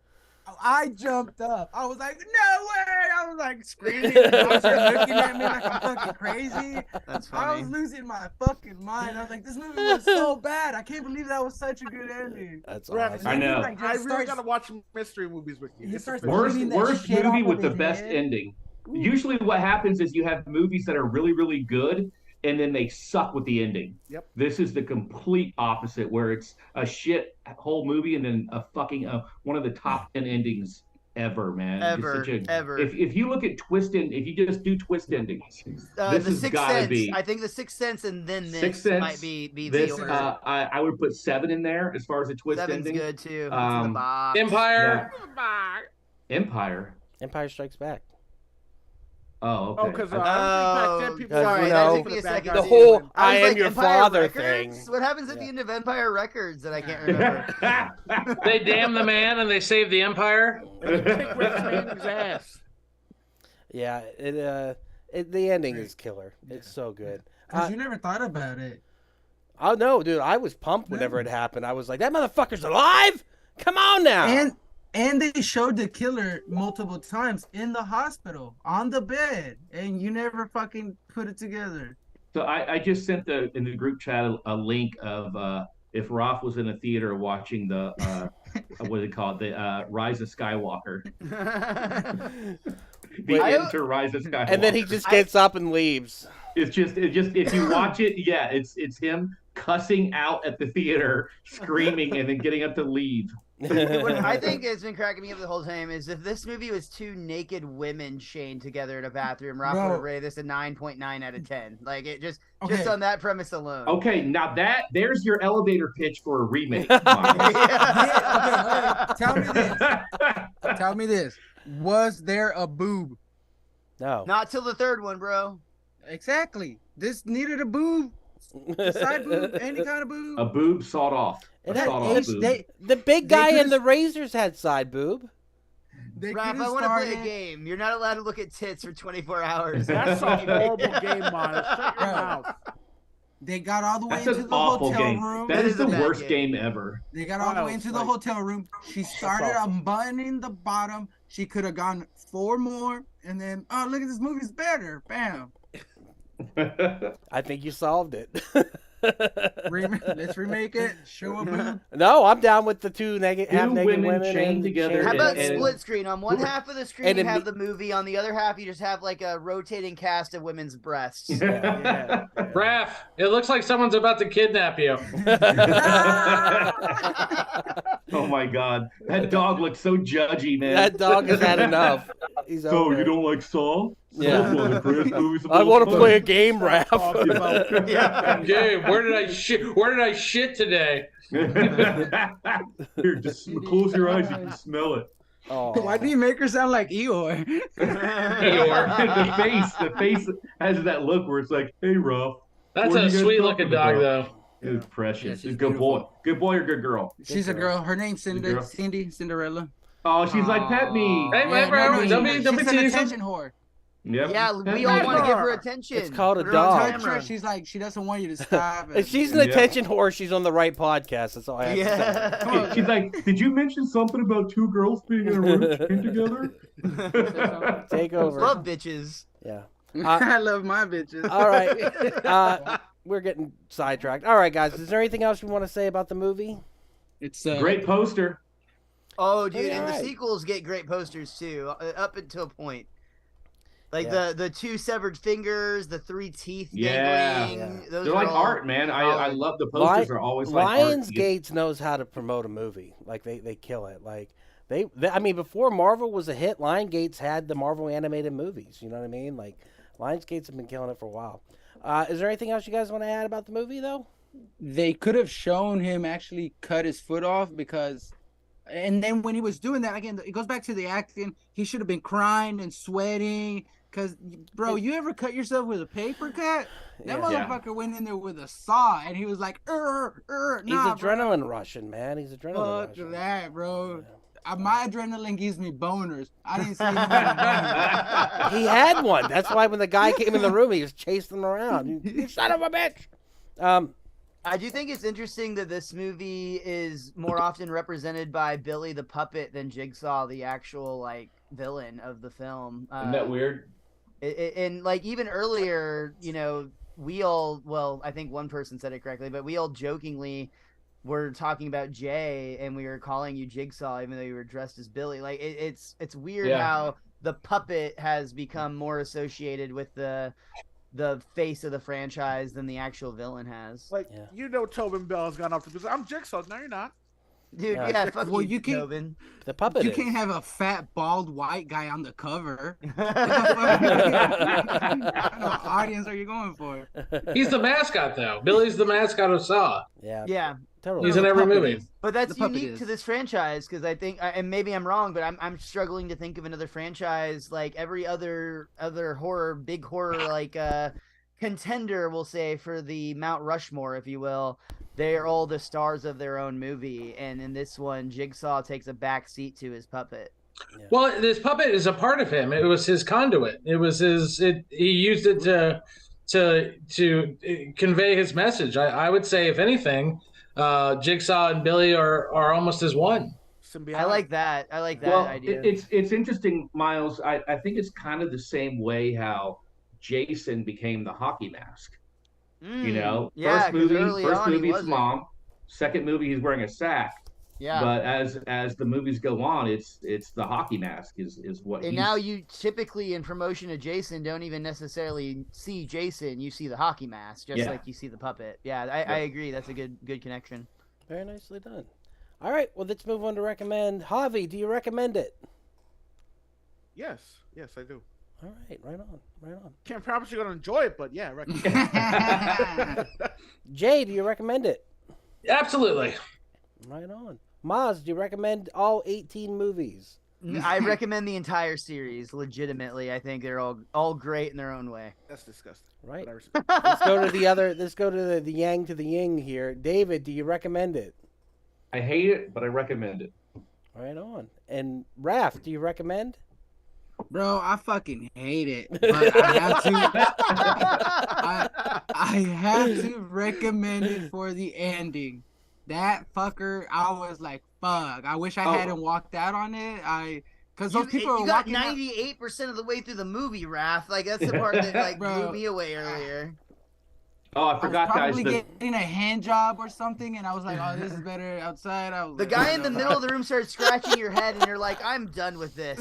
I jumped up. I was like, no way! I was like screaming. I was looking at me like I'm fucking crazy. That's I funny. was losing my fucking mind. I was like, this movie was so bad. I can't believe that was such a good ending. That's Raph, awesome. I know. Like, I just really starts- gotta watch mystery movies with you. He It's starts official. believing that Worst shit movie off with of the his best head. ending. Usually, what happens is you have movies that are really good, and then they suck with the ending. Yep. This is the complete opposite, where it's a shit whole movie and then a fucking one of the top 10 endings ever, man. It's Ever. If you look at if you just do twist endings, this The has Sixth gotta Sense. be. I think the Sixth Sense and then this Sixth Sense, might be This the order. I would put 7 in there as far as a twist Seven's ending. good too. It's in the Um, box. Empire. Empire. Empire Strikes Back. Oh, okay. Oh, because Oh, back then people Because, were you Sorry, know, that took me a second. the too. whole I I was am like, your Empire father Records? thing. What happens at the end of Empire Records that I can't remember? They damn the man and they save the empire. kick Rick Manning's ass. Yeah, the ending is killer. It's so good. Because you never thought about it. Oh no, dude, I was pumped whenever it happened. I was like, that motherfucker's alive! Come on now! And they showed the killer multiple times in the hospital on the bed, and you never fucking put it together. So I just sent in the group chat a link of if Roth was in a theater watching the what do they call it, the Rise of Skywalker, the end to Rise of Skywalker, and then he just gets up and leaves. It's just if you watch it, yeah, it's him cussing out at the theater, screaming, and then getting up to leave. What I think has been cracking me up the whole time is if this movie was 2 naked women chained together in a bathroom, Rob would have rated this a 9.9 out of 10. Like it just on that premise alone. Okay, now there's your elevator pitch for a remake. Okay, Tell me this. Was there a boob? No. Not till the third one, bro. Exactly. This needed a boob. A side boob, any kind of boob. A boob sawed off. It A had sawed off boob. The big guy in the razors had side boob. Raph, I want to play a game. You're not allowed to look at tits for 24 hours. That's a horrible game, Miles. Shut your mouth. They got all the way That's into an the awful hotel game. room. That is the a bad worst game. game ever. They got all the way into the hotel room. She started unbuttoning the bottom. She could have gone 4 more, and then, oh, look at this movie's better. Bam. I think you solved it. Let's remake it. Show a boob. No, I'm down with the two half naked women women chained and together How about and- split screen? On one half of the screen, and you in have the- the movie. On the other half, you just have like a rotating cast of women's breasts. Yeah. Raph, it looks like someone's about to kidnap you. Oh my god, that dog looks so judgy, man. That dog has had enough. He's So over you it. don't like Saul? Yeah. Saul's one of the greatest movies of I all want to time. play a game, Raph. Talking about Gabe, where did I shit today? Here, just close your eyes. You can smell it. Oh. Why do you make her sound like Eeyore? The face has that look where it's like, "Hey, Ruff." That's What are a you guys sweet looking talking dog, about? though. It's precious. Yeah, It's she's a good boy. beautiful. Good boy or good girl? She's a girl. Her name's girl. Cinderella. Oh, she's like pet me. Hey, wait, don't be she's an teasing. attention whore. Yep. Yeah, Pet we me. all want to give her attention. It's called a Put her on dog. Touch camera. her. She's like, she doesn't want you to stop. If she's an Yeah. attention whore, she's on the right podcast. That's all I have to Yeah. She's like, did you mention something about two girls being in a room chained together? say. Take over. Love bitches. Yeah. I love my bitches. All right. We're getting sidetracked. All right, guys. Is there anything else you want to say about the movie? It's Great poster. Oh, dude, Hey, and the alright. sequels get great posters too, up until a point. Like Yeah. the two severed fingers, the three teeth Yeah. dangling. Yeah. Those They're are like all art, man. I love the posters. Are always like art. Lionsgate knows how to promote a movie. Like they kill it. Like they I mean, before Marvel was a hit, Lionsgate's had the Marvel animated movies. You know what I mean? Like Lionsgate's have been killing it for a while. Is there anything else you guys want to add about the movie, though? They could have shown him actually cut his foot off because, and then when he was doing that again, it goes back to the acting. He should have been crying and sweating. Cause, bro, you ever cut yourself with a paper cut? That Yeah. motherfucker went in there with a saw, and he was like, He's nah, adrenaline rushing, man. He's adrenaline fuck rushing. that, bro. My adrenaline gives me boners. I didn't see him with a boner. He had one. That's why when the guy came in the room, he was chasing him around. You son of a bitch. I do think it's interesting that this movie is more often represented by Billy the puppet than Jigsaw, the actual like villain of the film. Isn't that weird? And like even earlier, you know, we all, well, I think one person said it correctly, but we all jokingly were talking about Jay and we were calling you Jigsaw even though you were dressed as Billy. Like it's weird Yeah. how the puppet has become more associated with the face of the franchise than the actual villain has. Like, Yeah. you know, Tobin Bell has gone off to because I'm Jigsaw. No, you're not. Dude, Yeah. yeah, fuck Well, you, you can't- Tobin. The puppet You is. can't have a fat, bald, white guy on the cover. What kind of audience are you going for? He's the mascot, though. Billy's the mascot of Saw. Yeah, Yeah, totally. He's in every Puppet movie. is. but that's The puppet unique is. to this franchise because I think, and maybe I'm wrong, but I'm struggling to think of another franchise like every other horror, big horror like contender, we'll say, for the Mount Rushmore, if you will. They're all the stars of their own movie, and in this one, Jigsaw takes a back seat to his puppet. Well, this puppet is a part of him. It was his conduit. It was his. He used it to convey his message. I would say, if anything, Jigsaw and Billy are almost as one. Symbiotic. I like that. I like that Well, idea. it's interesting, Miles. I think it's kind of the same way how Jason became the hockey mask. You know, yeah, first movie, early on, he it's wasn't. mom. Second movie, he's wearing a sack. Yeah. But as the movies go on, it's the hockey mask is what. And he's, now you typically in promotion of Jason don't even necessarily see Jason. You see the hockey mask, just Yeah. like you see the puppet. Yeah, I agree. That's a good connection. Very nicely done. All right, well, let's move on to recommend. Javi, do you recommend it? Yes, I do. All right, right on. Can't promise you're gonna enjoy it, but yeah, I recommend. Jay, do you recommend it? Absolutely. Right on. Maz, do you recommend all 18 movies? I recommend the entire series. Legitimately, I think they're all great in their own way. That's disgusting. Right. But I respect Let's go to the other. Let's go to the yang to the ying here. David, do you recommend it? I hate it, but I recommend it. Right on. And Raph, do you recommend? Bro, I fucking hate it, but I have to. I have to recommend it for the ending. That fucker, I was like, fuck. I wish I hadn't walked out on it. Because those people you are got walking out. 98% of the way through the movie, Raph. Like that's the part that like Bro, blew me away earlier. Oh, I I was forgot, guys. probably getting a hand job or something, and I was like, "Oh, this is better outside." I was The like, guy "Oh, in the no." middle of the room starts scratching your head, and you're like, "I'm done with this."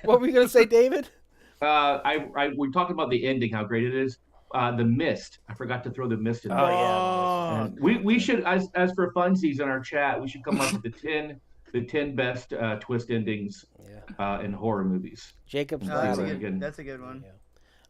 What were you gonna say, David? We talked about the ending, how great it is. The Mist. I forgot to throw the Mist in there. Oh And we should, as for funsies in our chat, we should come up with the 10 best twist endings in horror movies. Jacob's That's a Ladder. good. That's a good one.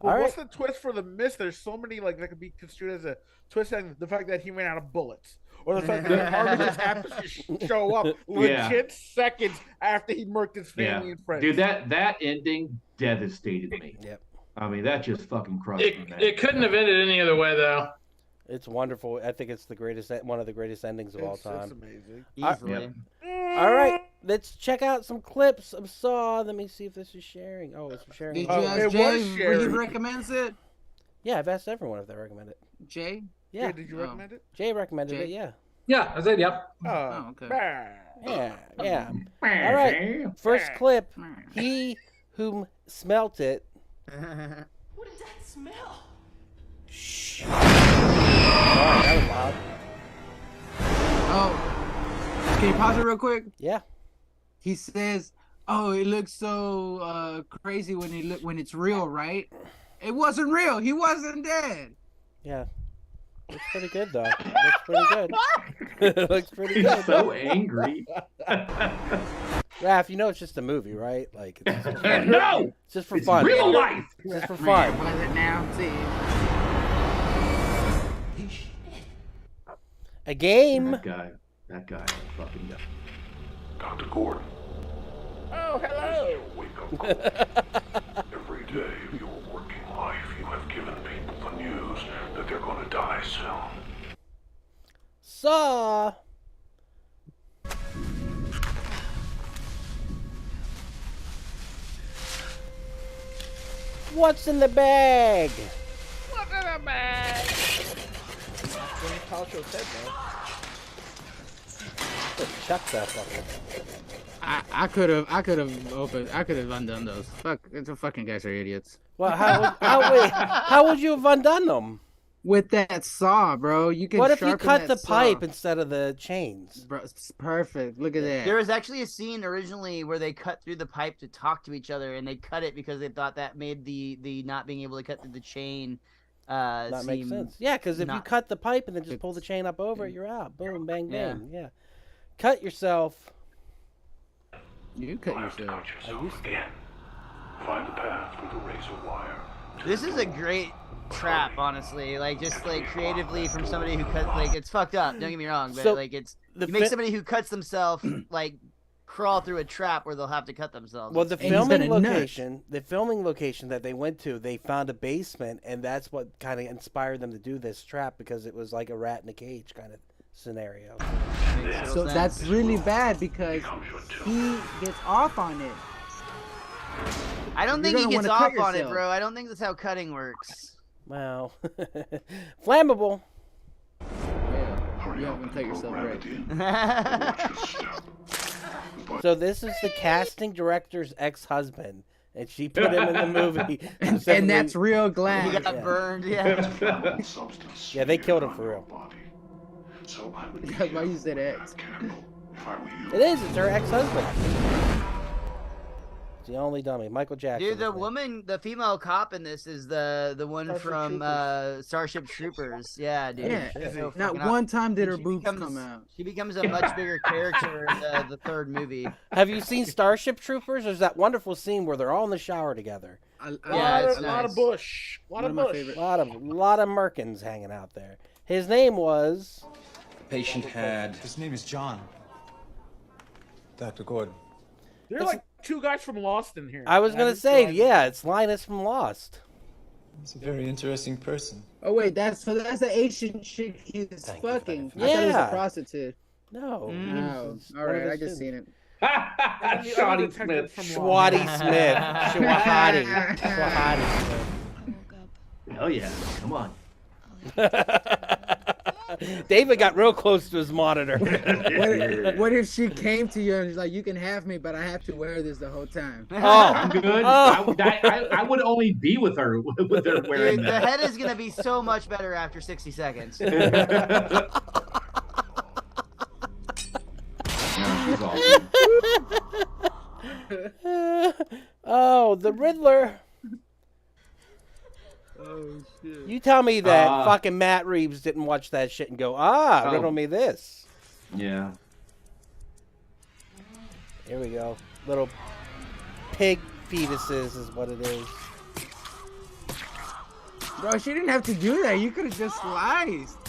Well, All what's right. the twist for the Mist? There's so many like that could be construed as a twist, and the fact that he ran out of bullets, or the fact that Harvey just happens to show up legit seconds after he murked his family and friends. Dude, that ending devastated me. Yep. I mean, that just fucking crushed me, man. It couldn't have ended any other way, though. It's wonderful. I think it's the greatest, one of the greatest endings of all time. It's amazing. Easily. All right, let's check out some clips of Saw. Let me see if this is sharing. Oh, it's sharing. Did you Oh, ask it Jay was when he shared. recommends it? Yeah, I've asked everyone if they recommend it. Jay? Yeah, Did you recommend it? Jay recommended Jay? it. Yeah. Yeah, I said yep. Oh, okay. Yeah. All right. First clip. He whom smelt it. What is that smell? Shh. Sorry, that was loud. Oh, can you pause it real quick? Yeah. He says, "Oh, it looks so crazy when it's real, right?" It wasn't real. He wasn't dead. Yeah. Looks pretty good though. Looks pretty good. Looks pretty good. He's so angry. Raph, you know it's just a movie, right? Like it's just, No! it's just for It's fun. real life! Just for Man, fun. what is it now? See. A game. That guy, fucking guy. Dr. Gordon. Oh, hello. This is your wake-up call. Every day of your working life, you have given people the news that they're going to die soon. Saw. What's in the bag? What's in the bag? Gwyneth Paltrow said no. Chuck that fucker. I could have undone those. Fuck, the fucking guys are idiots. Well, how would you have undone them? With that saw, bro, you can. What if you sharpen cut that the pipe saw. instead of the chains? Bro, it's perfect. Look at that. There was actually a scene originally where they cut through the pipe to talk to each other, and they cut it because they thought that made the not being able to cut through the chain. That makes sense. Yeah, because if you not- cut the pipe and then just pull the chain up over it, you're out. Boom, bang, bang. Yeah. Cut yourself. You cut You'll have to yourself. cut yourself again. Find the path through the razor wire. This is a great trap, honestly. Like just like creatively from somebody who cut. Like it's fucked up. Don't get me wrong, but So, like it's the you make fi- somebody who cuts themselves like crawl through a trap where they'll have to cut themselves. Well, the And he's got filming a nut. location that they went to, they found a basement, and that's what kind of inspired them to do this trap because it was like a rat in a cage kind of scenario. Makes So total sense. that's really bad because he gets off on it. I don't You're think he gonna gets wanna cut off on it, yourself. bro. I don't think that's how cutting works. Wow. Flammable. Yeah, you haven't cut yourself right. Watch your step. So this is the casting director's ex-husband, and she put him in the movie. And that's real He glad. got burned. Yeah. Substance Yeah, they killed him on for your real. body. So I would That's why you said that X. candle if I were you. It is. It's her ex-husband. It's the only dummy. Michael Jackson. Dude, the is it. woman, the female cop in this is the one Starship from Troopers. Starship Troopers. Yeah, dude. Yeah, She's so not fucking one hot. time did her She boobs becomes- come out. She becomes a much bigger character in the third movie. Have you seen Starship Troopers? There's that wonderful scene where they're all in the shower together. Yeah, it's A lot nice. of bush. A lot One of of my bush. favorite. Lot of Merkins hanging out there. His name was. Patient had. His name is John. Dr. Gordon. There are like two guys from Lost in here. I was gonna Linus say, and- yeah, it's Linus from Lost. He's a very interesting person. Oh wait, that's the Asian chick he's Thank you for that fucking. information. I thought it was Yeah. a prostitute. No. Oh, It's all one of right, his I just students. seen it. Shoddy detective Smith. from Lost. Schwatty Smith. Schwahati. Schwahati Smith. Hell yeah. Come on. David got real close to his monitor. What if she came to you and was like, "You can have me, but I have to wear this the whole time"? Oh, I'm good. I would only be with her wearing Dude, the that. head is gonna be so much better after 60 seconds. No, she's awesome. Oh, the Riddler. Oh shit! You tell me that fucking Matt Reeves didn't watch that shit and go, riddle me this. Yeah. Here we go. Little pig fetuses is what it is. Bro, she didn't have to do that. You could have just sliced.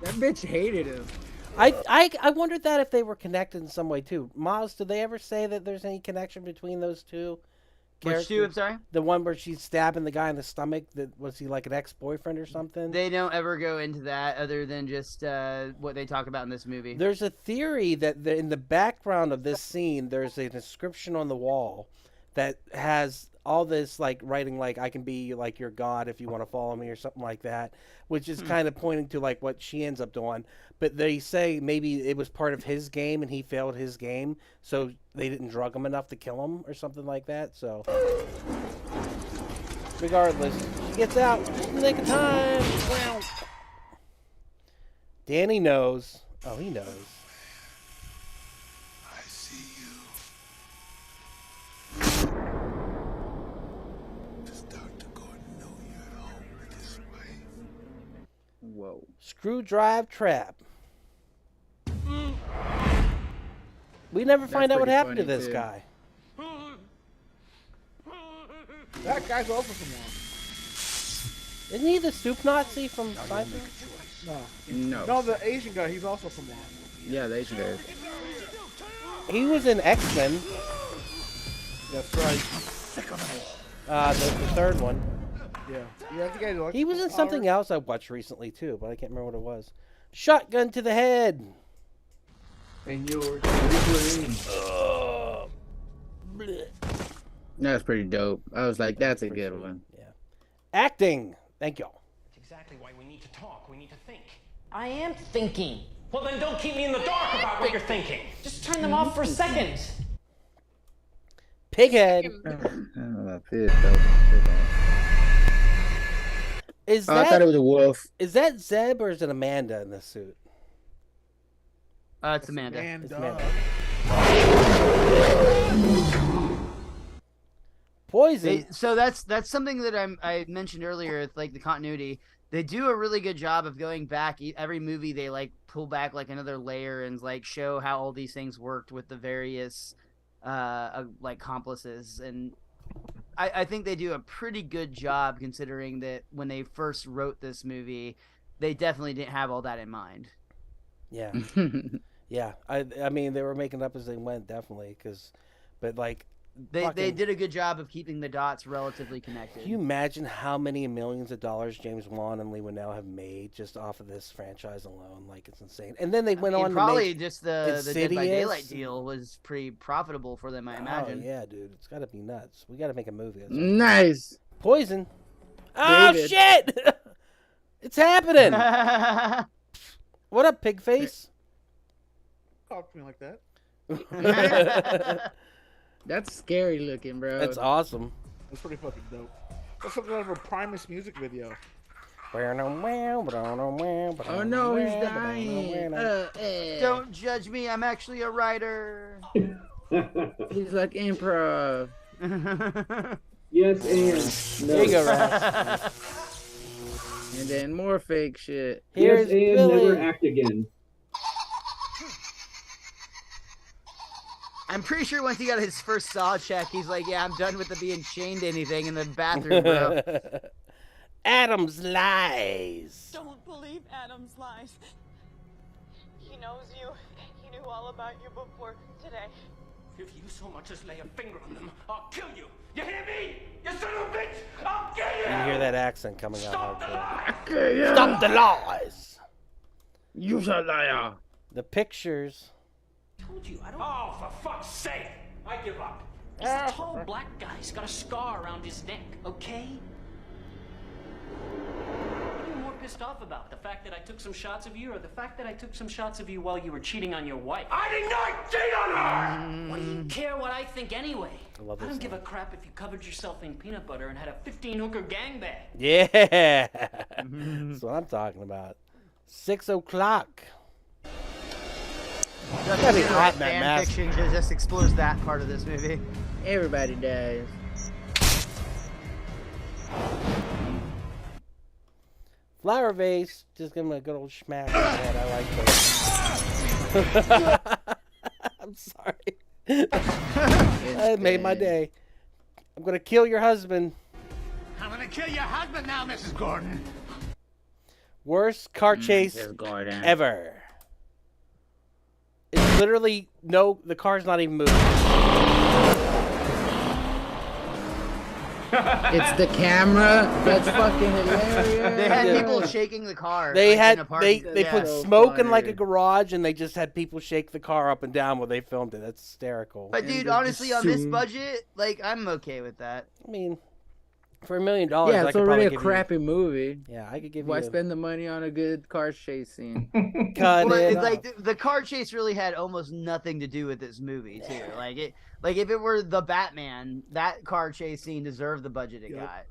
That bitch hated him. I wondered that if they were connected in some way too. Miles, did they ever say that there's any connection between those two characters? Which two, I'm sorry? The one where she's stabbing the guy in the stomach. That was he like an ex-boyfriend or something? They don't ever go into that other than just what they talk about in this movie. There's a theory that in the background of this scene, there's an inscription on the wall that has all this like writing like I can be like your god if you want to follow me or something like that, which is kind of pointing to like what she ends up doing. But they say maybe it was part of his game and he failed his game, so they didn't drug him enough to kill him or something like that. So regardless, she gets out just in the nick of time. Wow. Danny knows. Oh, he knows. I see you. Does Dr. Gordon know you're at home this way? Whoa. Screwdrive trap. We never find out what pretty happened to funny, this too. guy. That guy's also from Law. Isn't he the soup Nazi from Seinfeld? No, the Asian guy, he's also from Law. Yeah, they should have. He was in X-Men. That's right. The third one. Yeah. I think I like He was in something else I watched recently too, but I can't remember what it was. Shotgun to the head. And you're That's pretty dope. I was like, that's a good one. Yeah. Acting. Thank y'all. That's exactly why we need to talk. We need to think. I am thinking. Well, then don't keep me in the dark about what you're thinking. Just turn them off for a second. Pighead. Is I thought it was a wolf. Is that Zeb or is it Amanda in this suit? It's Amanda. It's Amanda. Poison. So that's something that I mentioned earlier. It's like the continuity. They do a really good job of going back. Every movie they like pull back like another layer and like show how all these things worked with the various like accomplices. And I think they do a pretty good job considering that when they first wrote this movie, they definitely didn't have all that in mind. Yeah. Yeah. I mean, they were making up as they went, definitely. But like, they did a good job of keeping the dots relatively connected. Can you imagine how many millions of dollars James Wan and Lee Winnell have made just off of this franchise alone? Like, it's insane. And then they went on probably to make just the Dead by Daylight deal was pretty profitable for them, I imagine. Oh, yeah, dude. It's got to be nuts. We got to make a movie. Nice. Poison. Oh, David. shit! It's happening! What up, pig face? Talk to me like that. That's scary looking, bro. That's awesome. That's pretty fucking dope. That's something out of a Primus music video. Oh no, he's dying. Don't judge me. I'm actually a writer. He's like improv. Yes, and no. There you go, Raj. And then more fake shit. Here's yes, and Billy. never act again. I'm pretty sure once he got his first saw check, he's like, yeah, I'm done with the being chained to anything in the bathroom, bro. Adam's lies. Don't believe Adam's lies. He knows you. He knew all about you before today. If you so much as lay a finger on them, I'll kill you. You hear me? You son of a bitch! I'll kill you! You hear that accent coming out. Stop the lies! Stop the lies. You're a liar. The pictures. Told you, I don't... Oh, for fuck's sake! I give up. He's a tall black guy. He's got a scar around his neck, okay? How many more pissed off about? The fact that I took some shots of you, or the fact that I took some shots of you while you were cheating on your wife? I did not cheat on her! What do you care what I think anyway? I love I this don't give a song. crap if you covered yourself in peanut butter and had a 15-hooker gangbang. Yeah. That's what I'm talking about. 6 o'clock. Gotta be hot in that fan mask. fiction just explores that part of this movie. Everybody does. Flower vase. Just give him a good old smack in the head. I like that. I'm sorry. That made my day. I'm gonna kill your husband. I'm gonna kill your husband now, Mrs. Gordon. Worst car chase ever. It's literally the car's not even moving. It's the camera. That's fucking hilarious. They had people shaking the car. They like, had in a party. they put smoke in like a garage, and they just had people shake the car up and down while they filmed it. That's hysterical. But dude, honestly, on this budget, like I'm okay with that. I mean, for $1 million, Yeah, I it's could already probably a give crappy movie. Yeah, I could give Why you. spend the money on a good car chase scene? Cut Well, it it's off. like the car chase really had almost nothing to do with this movie too. Like if it were the Batman, that car chase scene deserved the budget it got.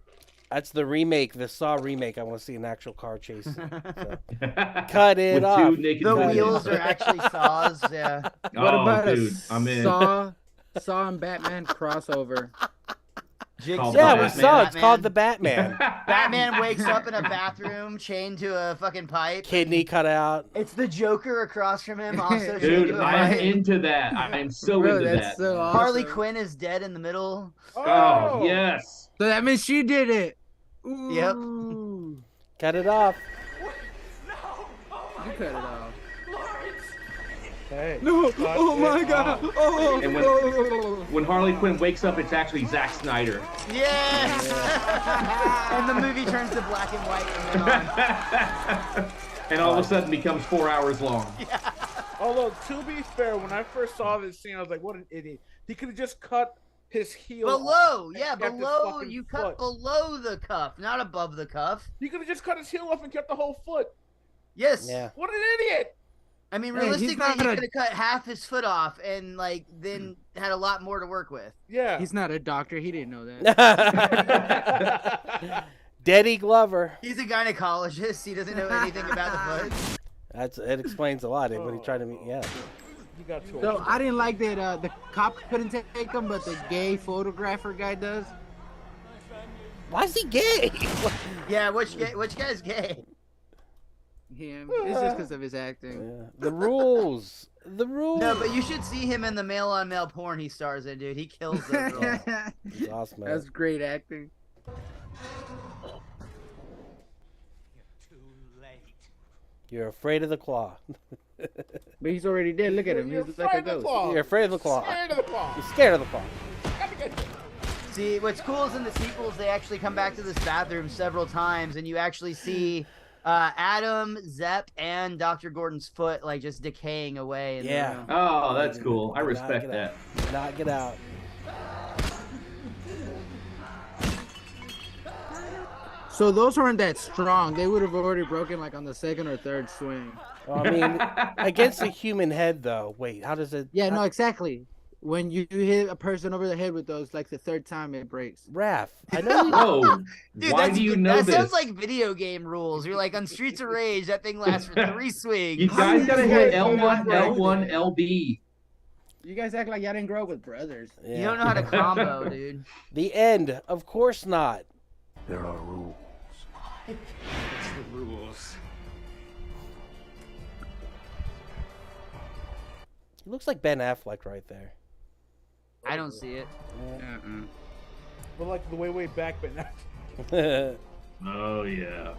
That's the remake, the Saw remake. I want to see an actual car chase. So. Cut it With off. two naked The women. wheels are actually saws. Yeah. What Oh, about dude, a I'm in. Saw and Batman crossover? Jigsaw. Yeah, we saw it. It's Batman. called the Batman. Batman wakes up in a bathroom chained to a fucking pipe. Kidney cut out. It's the Joker across from him, also chained Dude, to a I'm pipe. into that. I am so Bro, into that's that. so awesome. Harley Quinn is dead in the middle. Oh, yes. So that means she did it. Yep. Ooh. Cut it off. You cut it off. Hey. No! Oh my God! Oh! And when Harley Quinn wakes up, it's actually Zack Snyder. Yes! And the movie turns to black and white and then on. And all of a sudden becomes 4 hours long. Although, to be fair, when I first saw this scene, I was like, what an idiot. He could have just cut his heel Below, off and yeah, kept his below. fucking You cut foot. below the cuff, not above the cuff. He could have just cut his heel off and kept the whole foot. Yes. Yeah. What an idiot! I mean, Hey, he's realistically, not you gonna- could have cut half his foot off and like then had a lot more to work with. Yeah. He's not a doctor. He didn't know that. Daddy Glover. He's a gynecologist. He doesn't know anything about the foot. It explains a lot. When he tried to meet, yeah. You got to. So I didn't like that the cop couldn't take him, but the gay photographer guy does. Why is he gay? Yeah, which guy's gay? Him. It's just because of his acting. Yeah. The rules. The rules. No, but you should see him in the male-on-male porn he stars in, dude. He kills those roles. It's awesome, man. That's great acting. You're afraid of the claw. But he's already dead. Look at him. You're He's like a afraid of the ghost. claw. You're afraid of the claw. Scared of the claw. You're scared of the claw. See, what's cool is in the sequels, they actually come back to this bathroom several times, and you actually see Adam, Zepp, and Dr. Gordon's foot like just decaying away. In Yeah. The room. Oh, that's cool. I respect that. Do not get out. So those weren't that strong. They would have already broken like on the second or third swing. Well, I mean, against a human head, though. Wait, how does it? Yeah, no, exactly. When you hit a person over the head with those, like the third time it breaks. Raph, I know. Whoa. Dude, Why do you know that this? sounds like video game rules. You're like on Streets of Rage, that thing lasts for 3 swings. You guys gotta hit L1, L1, LB. You guys act like y'all didn't grow up with brothers. Yeah. You don't know how to combo, dude. The end. Of course not. There are rules. It's the rules. He looks like Ben Affleck right there. I don't see it. But like the way back, but not. Oh, yeah.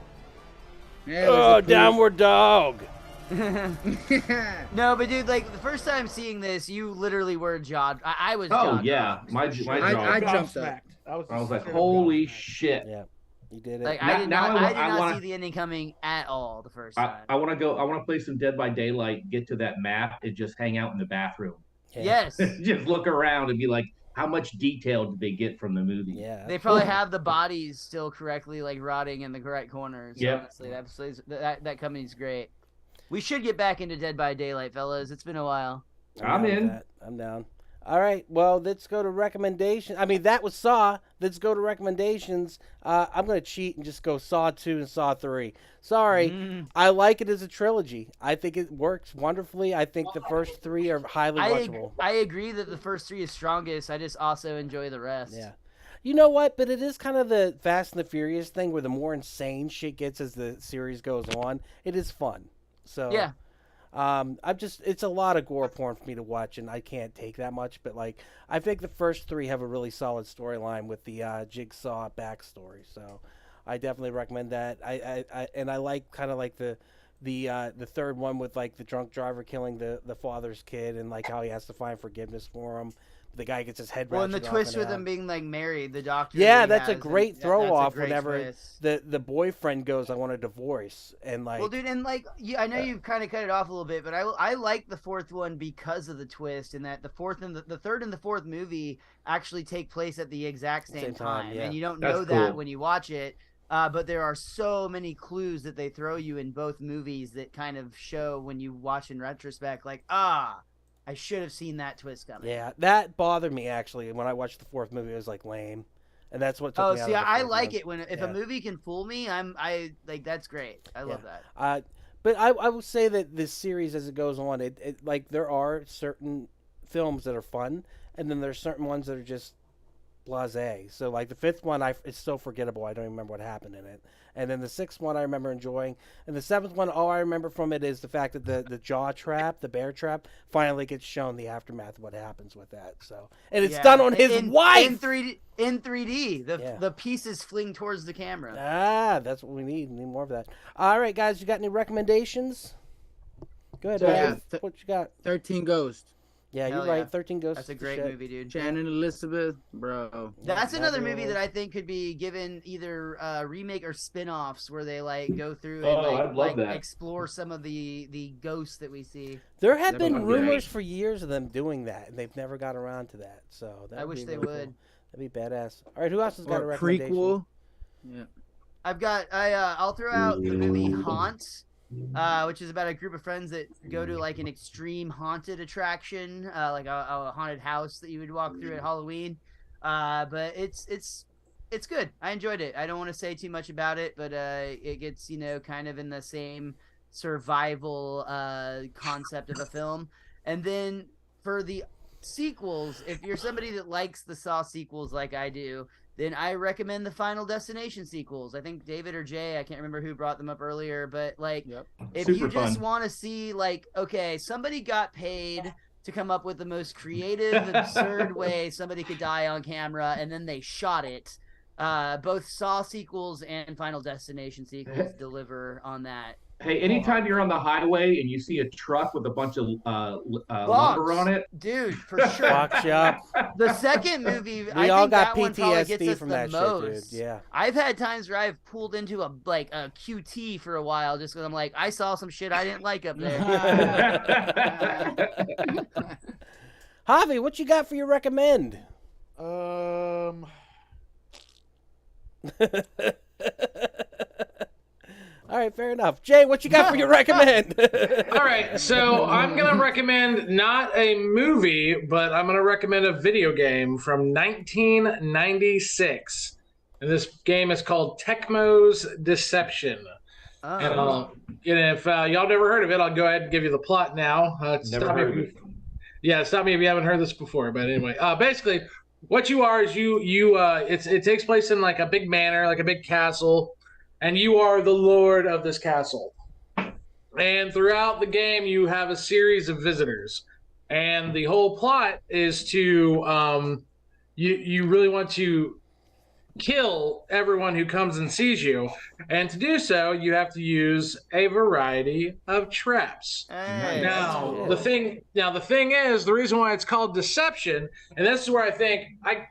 Oh, downward dog. No, but dude, like the first time seeing this, you literally were jaw. I was. Oh, jaw yeah. My jaw. I jumped up. Smacked. I was like, holy shit. Yeah, you did it. Like Now- I did now not. I I did not wanna- see the ending coming at all the first time. I want to play some Dead by Daylight, get to that map, and just hang out in the bathroom. Yeah. Yes. Just look around and be like, how much detail did they get from the movie? Yeah, They probably have the bodies still correctly like rotting in the correct corners. Yep. Honestly, that company's great. We should get back into Dead by Daylight, fellas. It's been a while. I'm in. That. I'm down. All right, well, let's go to recommendations. I mean, that was Saw. Let's go to recommendations. I'm going to cheat and just go Saw 2 and Saw 3. Sorry, I like it as a trilogy. I think it works wonderfully. I think the first 3 are highly watchable. I agree that the first 3 is strongest. I just also enjoy the rest. Yeah. You know what? But it is kind of the Fast and the Furious thing where the more insane shit gets as the series goes on, it is fun. So yeah. It's a lot of gore porn for me to watch, and I can't take that much. But like, I think the first 3 have a really solid storyline with the Jigsaw backstory. So, I definitely recommend that. I like kind of like the third one with like the drunk driver killing the father's kid and like how he has to find forgiveness for him. The guy gets his head. Well, and the off twist and with out. him being like married, the doctor. Yeah, that that's he a has, great throw off. great Whenever twist. the boyfriend goes, "I want a divorce," and like, well, dude, and like, I know you kind of cut it off a little bit, but I like the fourth one because of the twist, and that the third and the fourth movie actually take place at the exact same time, yeah. and you don't That's know that cool. when you watch it. But there are so many clues that they throw you in both movies that kind of show when you watch in retrospect, like, I should have seen that twist coming. Yeah, that bothered me actually when I watched the fourth movie. It was like lame, and that's what took me out of the I fourth like one. it when if a movie can fool me, I like that's great. I love that. But I will say that this series, as it goes on, it like there are certain films that are fun, and then there's certain ones that are just blasé. So like the fifth one, it's so forgettable. I don't even remember what happened in it. And then the sixth one I remember enjoying, and the seventh one, all I remember from it is the fact that the jaw trap, the bear trap, finally gets shown the aftermath of what happens with that. So and it's done on his wife in 3D. The pieces fling towards the camera. That's what we need. We need more of that. All right, guys, you got any recommendations? Go ahead. Yeah, what you got? 13 Ghosts. Yeah, you're right. 13 Ghosts. That's a great movie, dude. Shannon Elizabeth, bro. That's another movie that I think could be given either remake or spin-offs where they like go through and like explore some of the ghosts that we see. There have been rumors for years of them doing that, and they've never got around to that. So I wish they really would. Cool. That'd be badass. All right, who else has got a recommendation? Prequel. Yeah. I'll throw out the movie Haunt. Which is about a group of friends that go to like an extreme haunted attraction, like a haunted house that you would walk through at Halloween. But it's good. I enjoyed it. I don't want to say too much about it, but it gets kind of in the same survival concept of a film. And then for the sequels, if you're somebody that likes the Saw sequels like I do, then I recommend the Final Destination sequels. I think David or Jay, I can't remember who brought them up earlier, but like, if you just want to see like, okay, somebody got paid to come up with the most creative, absurd way somebody could die on camera, and then they shot it. Both Saw sequels and Final Destination sequels deliver on that. Hey, anytime you're on the highway and you see a truck with a bunch of lumber on it, dude, for sure. Box shop. The second movie, we all got PTSD from that shit, dude. Yeah. I've had times where I've pulled into a QT for a while just because I'm like, I saw some shit I didn't like up there. Javi, what you got for your recommend? All right, fair enough. Jay, what you got for your recommend? All right, so I'm going to recommend not a movie, but I'm going to recommend a video game from 1996. And this game is called Tecmo's Deception. And if y'all never heard of it, I'll go ahead and give you the plot now. Never heard of it. Yeah, stop me if you haven't heard this before. But anyway, basically, what you are is it takes place in like a big manor, like a big castle. And you are the lord of this castle. And throughout the game, you have a series of visitors. And the whole plot is to, you really want to kill everyone who comes and sees you. And to do so, you have to use a variety of traps. Hey, Now, the thing is, the reason why it's called Deception, and this is where I think, I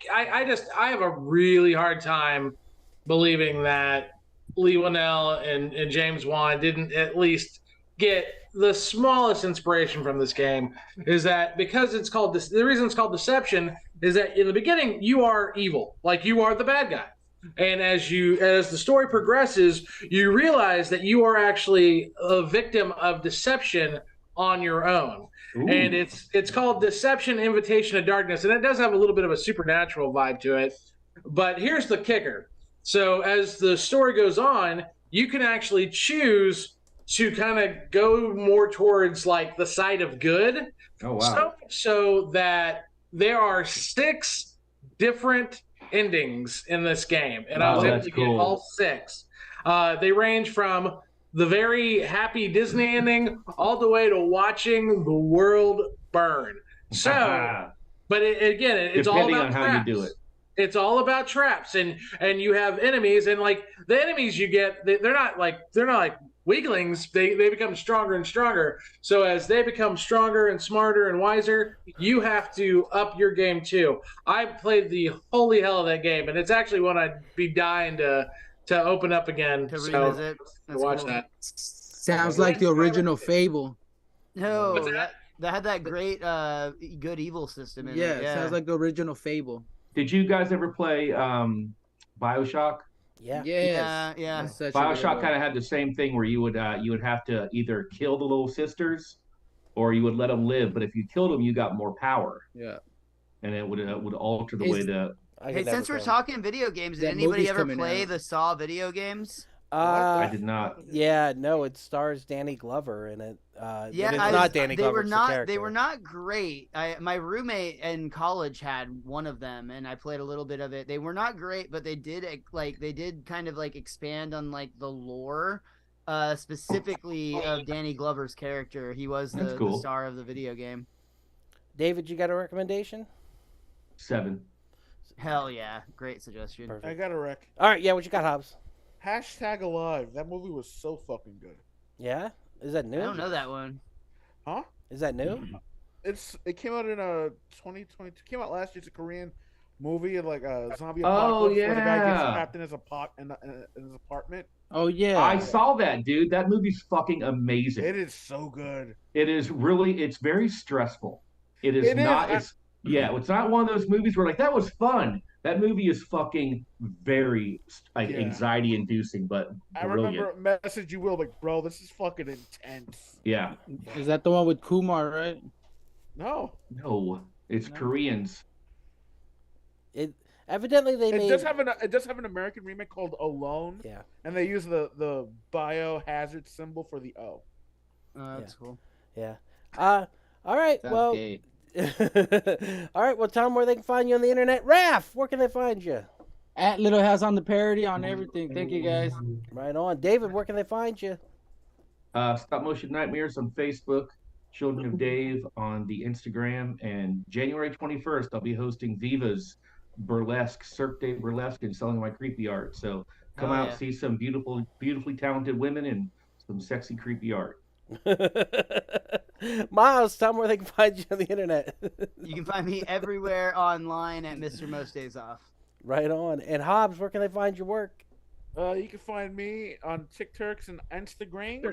have a really hard time believing that Lee Winnell and James Wan didn't at least get the smallest inspiration from this game is that because it's called this, the reason it's called Deception is that in the beginning you are evil, like you are the bad guy. And as the story progresses, you realize that you are actually a victim of deception on your own. Ooh. And it's called Deception Invitation of Darkness, and it does have a little bit of a supernatural vibe to it. But here's the kicker. So as the story goes on, you can actually choose to kind of go more towards like the side of good. Oh, wow. So that there are 6 different endings in this game, and I was able to get all 6. They range from the very happy Disney ending all the way to watching the world burn. So, but again, it's all about how traps. you do it. It's all about traps, and you have enemies, and like the enemies you get, they're not like weaklings. They become stronger and stronger. So as they become stronger and smarter and wiser, you have to up your game too. I played the holy hell of that game, and it's actually one I'd be dying to open up again. To so revisit. To watch that. Sounds like the original Fable. No, that had that great good evil system in it. Yeah, sounds like the original Fable. Did you guys ever play BioShock? Yeah. Yeah. BioShock kind of had the same thing where you would have to either kill the little sisters or you would let them live. But if you killed them, you got more power. Yeah. And it would alter the way the. Hey, since we're talking video games, did anybody ever play the Saw video games? I did not. Yeah, no, it stars Danny Glover in it. Yeah, it's not Danny Glover. They were not great. My roommate in college had one of them, and I played a little bit of it. They were not great, but they did kind of like expand on like the lore, specifically of Danny Glover's character. He was the star of the video game. David, you got a recommendation? 7. Hell yeah, great suggestion. I got a rec. All right, yeah, what you got, Hobbs? #Alive. That movie was so fucking good. Yeah, is that new? I don't know that one. Huh? Is that new? It came out in 2022. Came out last year. It's a Korean movie, like a zombie apocalypse. Where the guy gets trapped in his apartment. Oh yeah, I saw that, dude. That movie's fucking amazing. It is so good. It is really. It's very stressful. It's not. It's not one of those movies where like that was fun. That movie is fucking very anxiety-inducing, but brilliant. I remember message you will like, bro, this is fucking intense. Yeah. Is that the one with Kumar, right? No, it's Koreans. It evidently it does have an American remake called Alone. Yeah, and they use the biohazard symbol for the O. That's cool. Yeah. All right. Sounds All right. Well, tell them where they can find you on the internet. Raph, where can they find you? At Little House on the Parody on everything. Thank you, guys. Right on. David, where can they find you? Stop Motion Nightmares on Facebook. Children of Dave on the Instagram. And January 21st, I'll be hosting Viva's Burlesque, Cirque de Burlesque, and selling my creepy art. So come out, see some beautifully talented women and some sexy creepy art. Miles, tell them where they can find you on the internet. You can find me everywhere online at Mr. Most Days Off. Right on. And Hobbs, where can they find your work? You can find me on TikToks and Instagram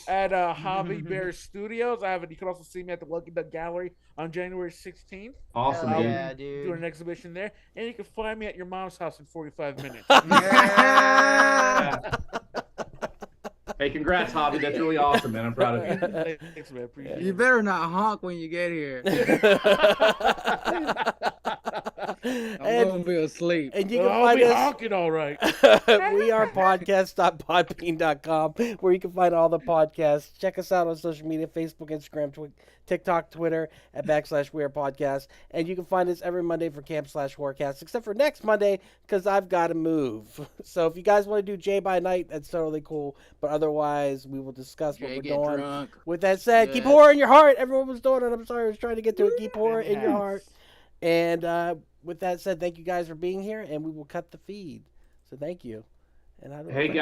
at Hobby Bear Studios. You can also see me at the Lucky Duck Gallery on January 16th. Awesome, dude. Doing an exhibition there. And you can find me at your mom's house in 45 minutes. Yeah. Hey, congrats, Hobby. That's really awesome, man. I'm proud of you. Thanks, man. Appreciate it. You better not honk when you get here. I'm gonna be asleep. And you can I'll find be us honking all right. We are podcast.podbean.com, where you can find all the podcasts. Check us out on social media: Facebook, Instagram, TikTok, Twitter at /WeArePodcast. And you can find us every Monday for Camp/Horrorcast, except for next Monday because I've got to move. So if you guys want to do Jay by night, that's totally cool. But otherwise, we will discuss what we're doing. Drunk. With that said, keep horror in your heart. Everyone was doing it. I'm sorry, I was trying to get to it. Keep horror in your heart. And with that said, thank you guys for being here, and we will cut the feed. So thank you. And I don't Hey, guys.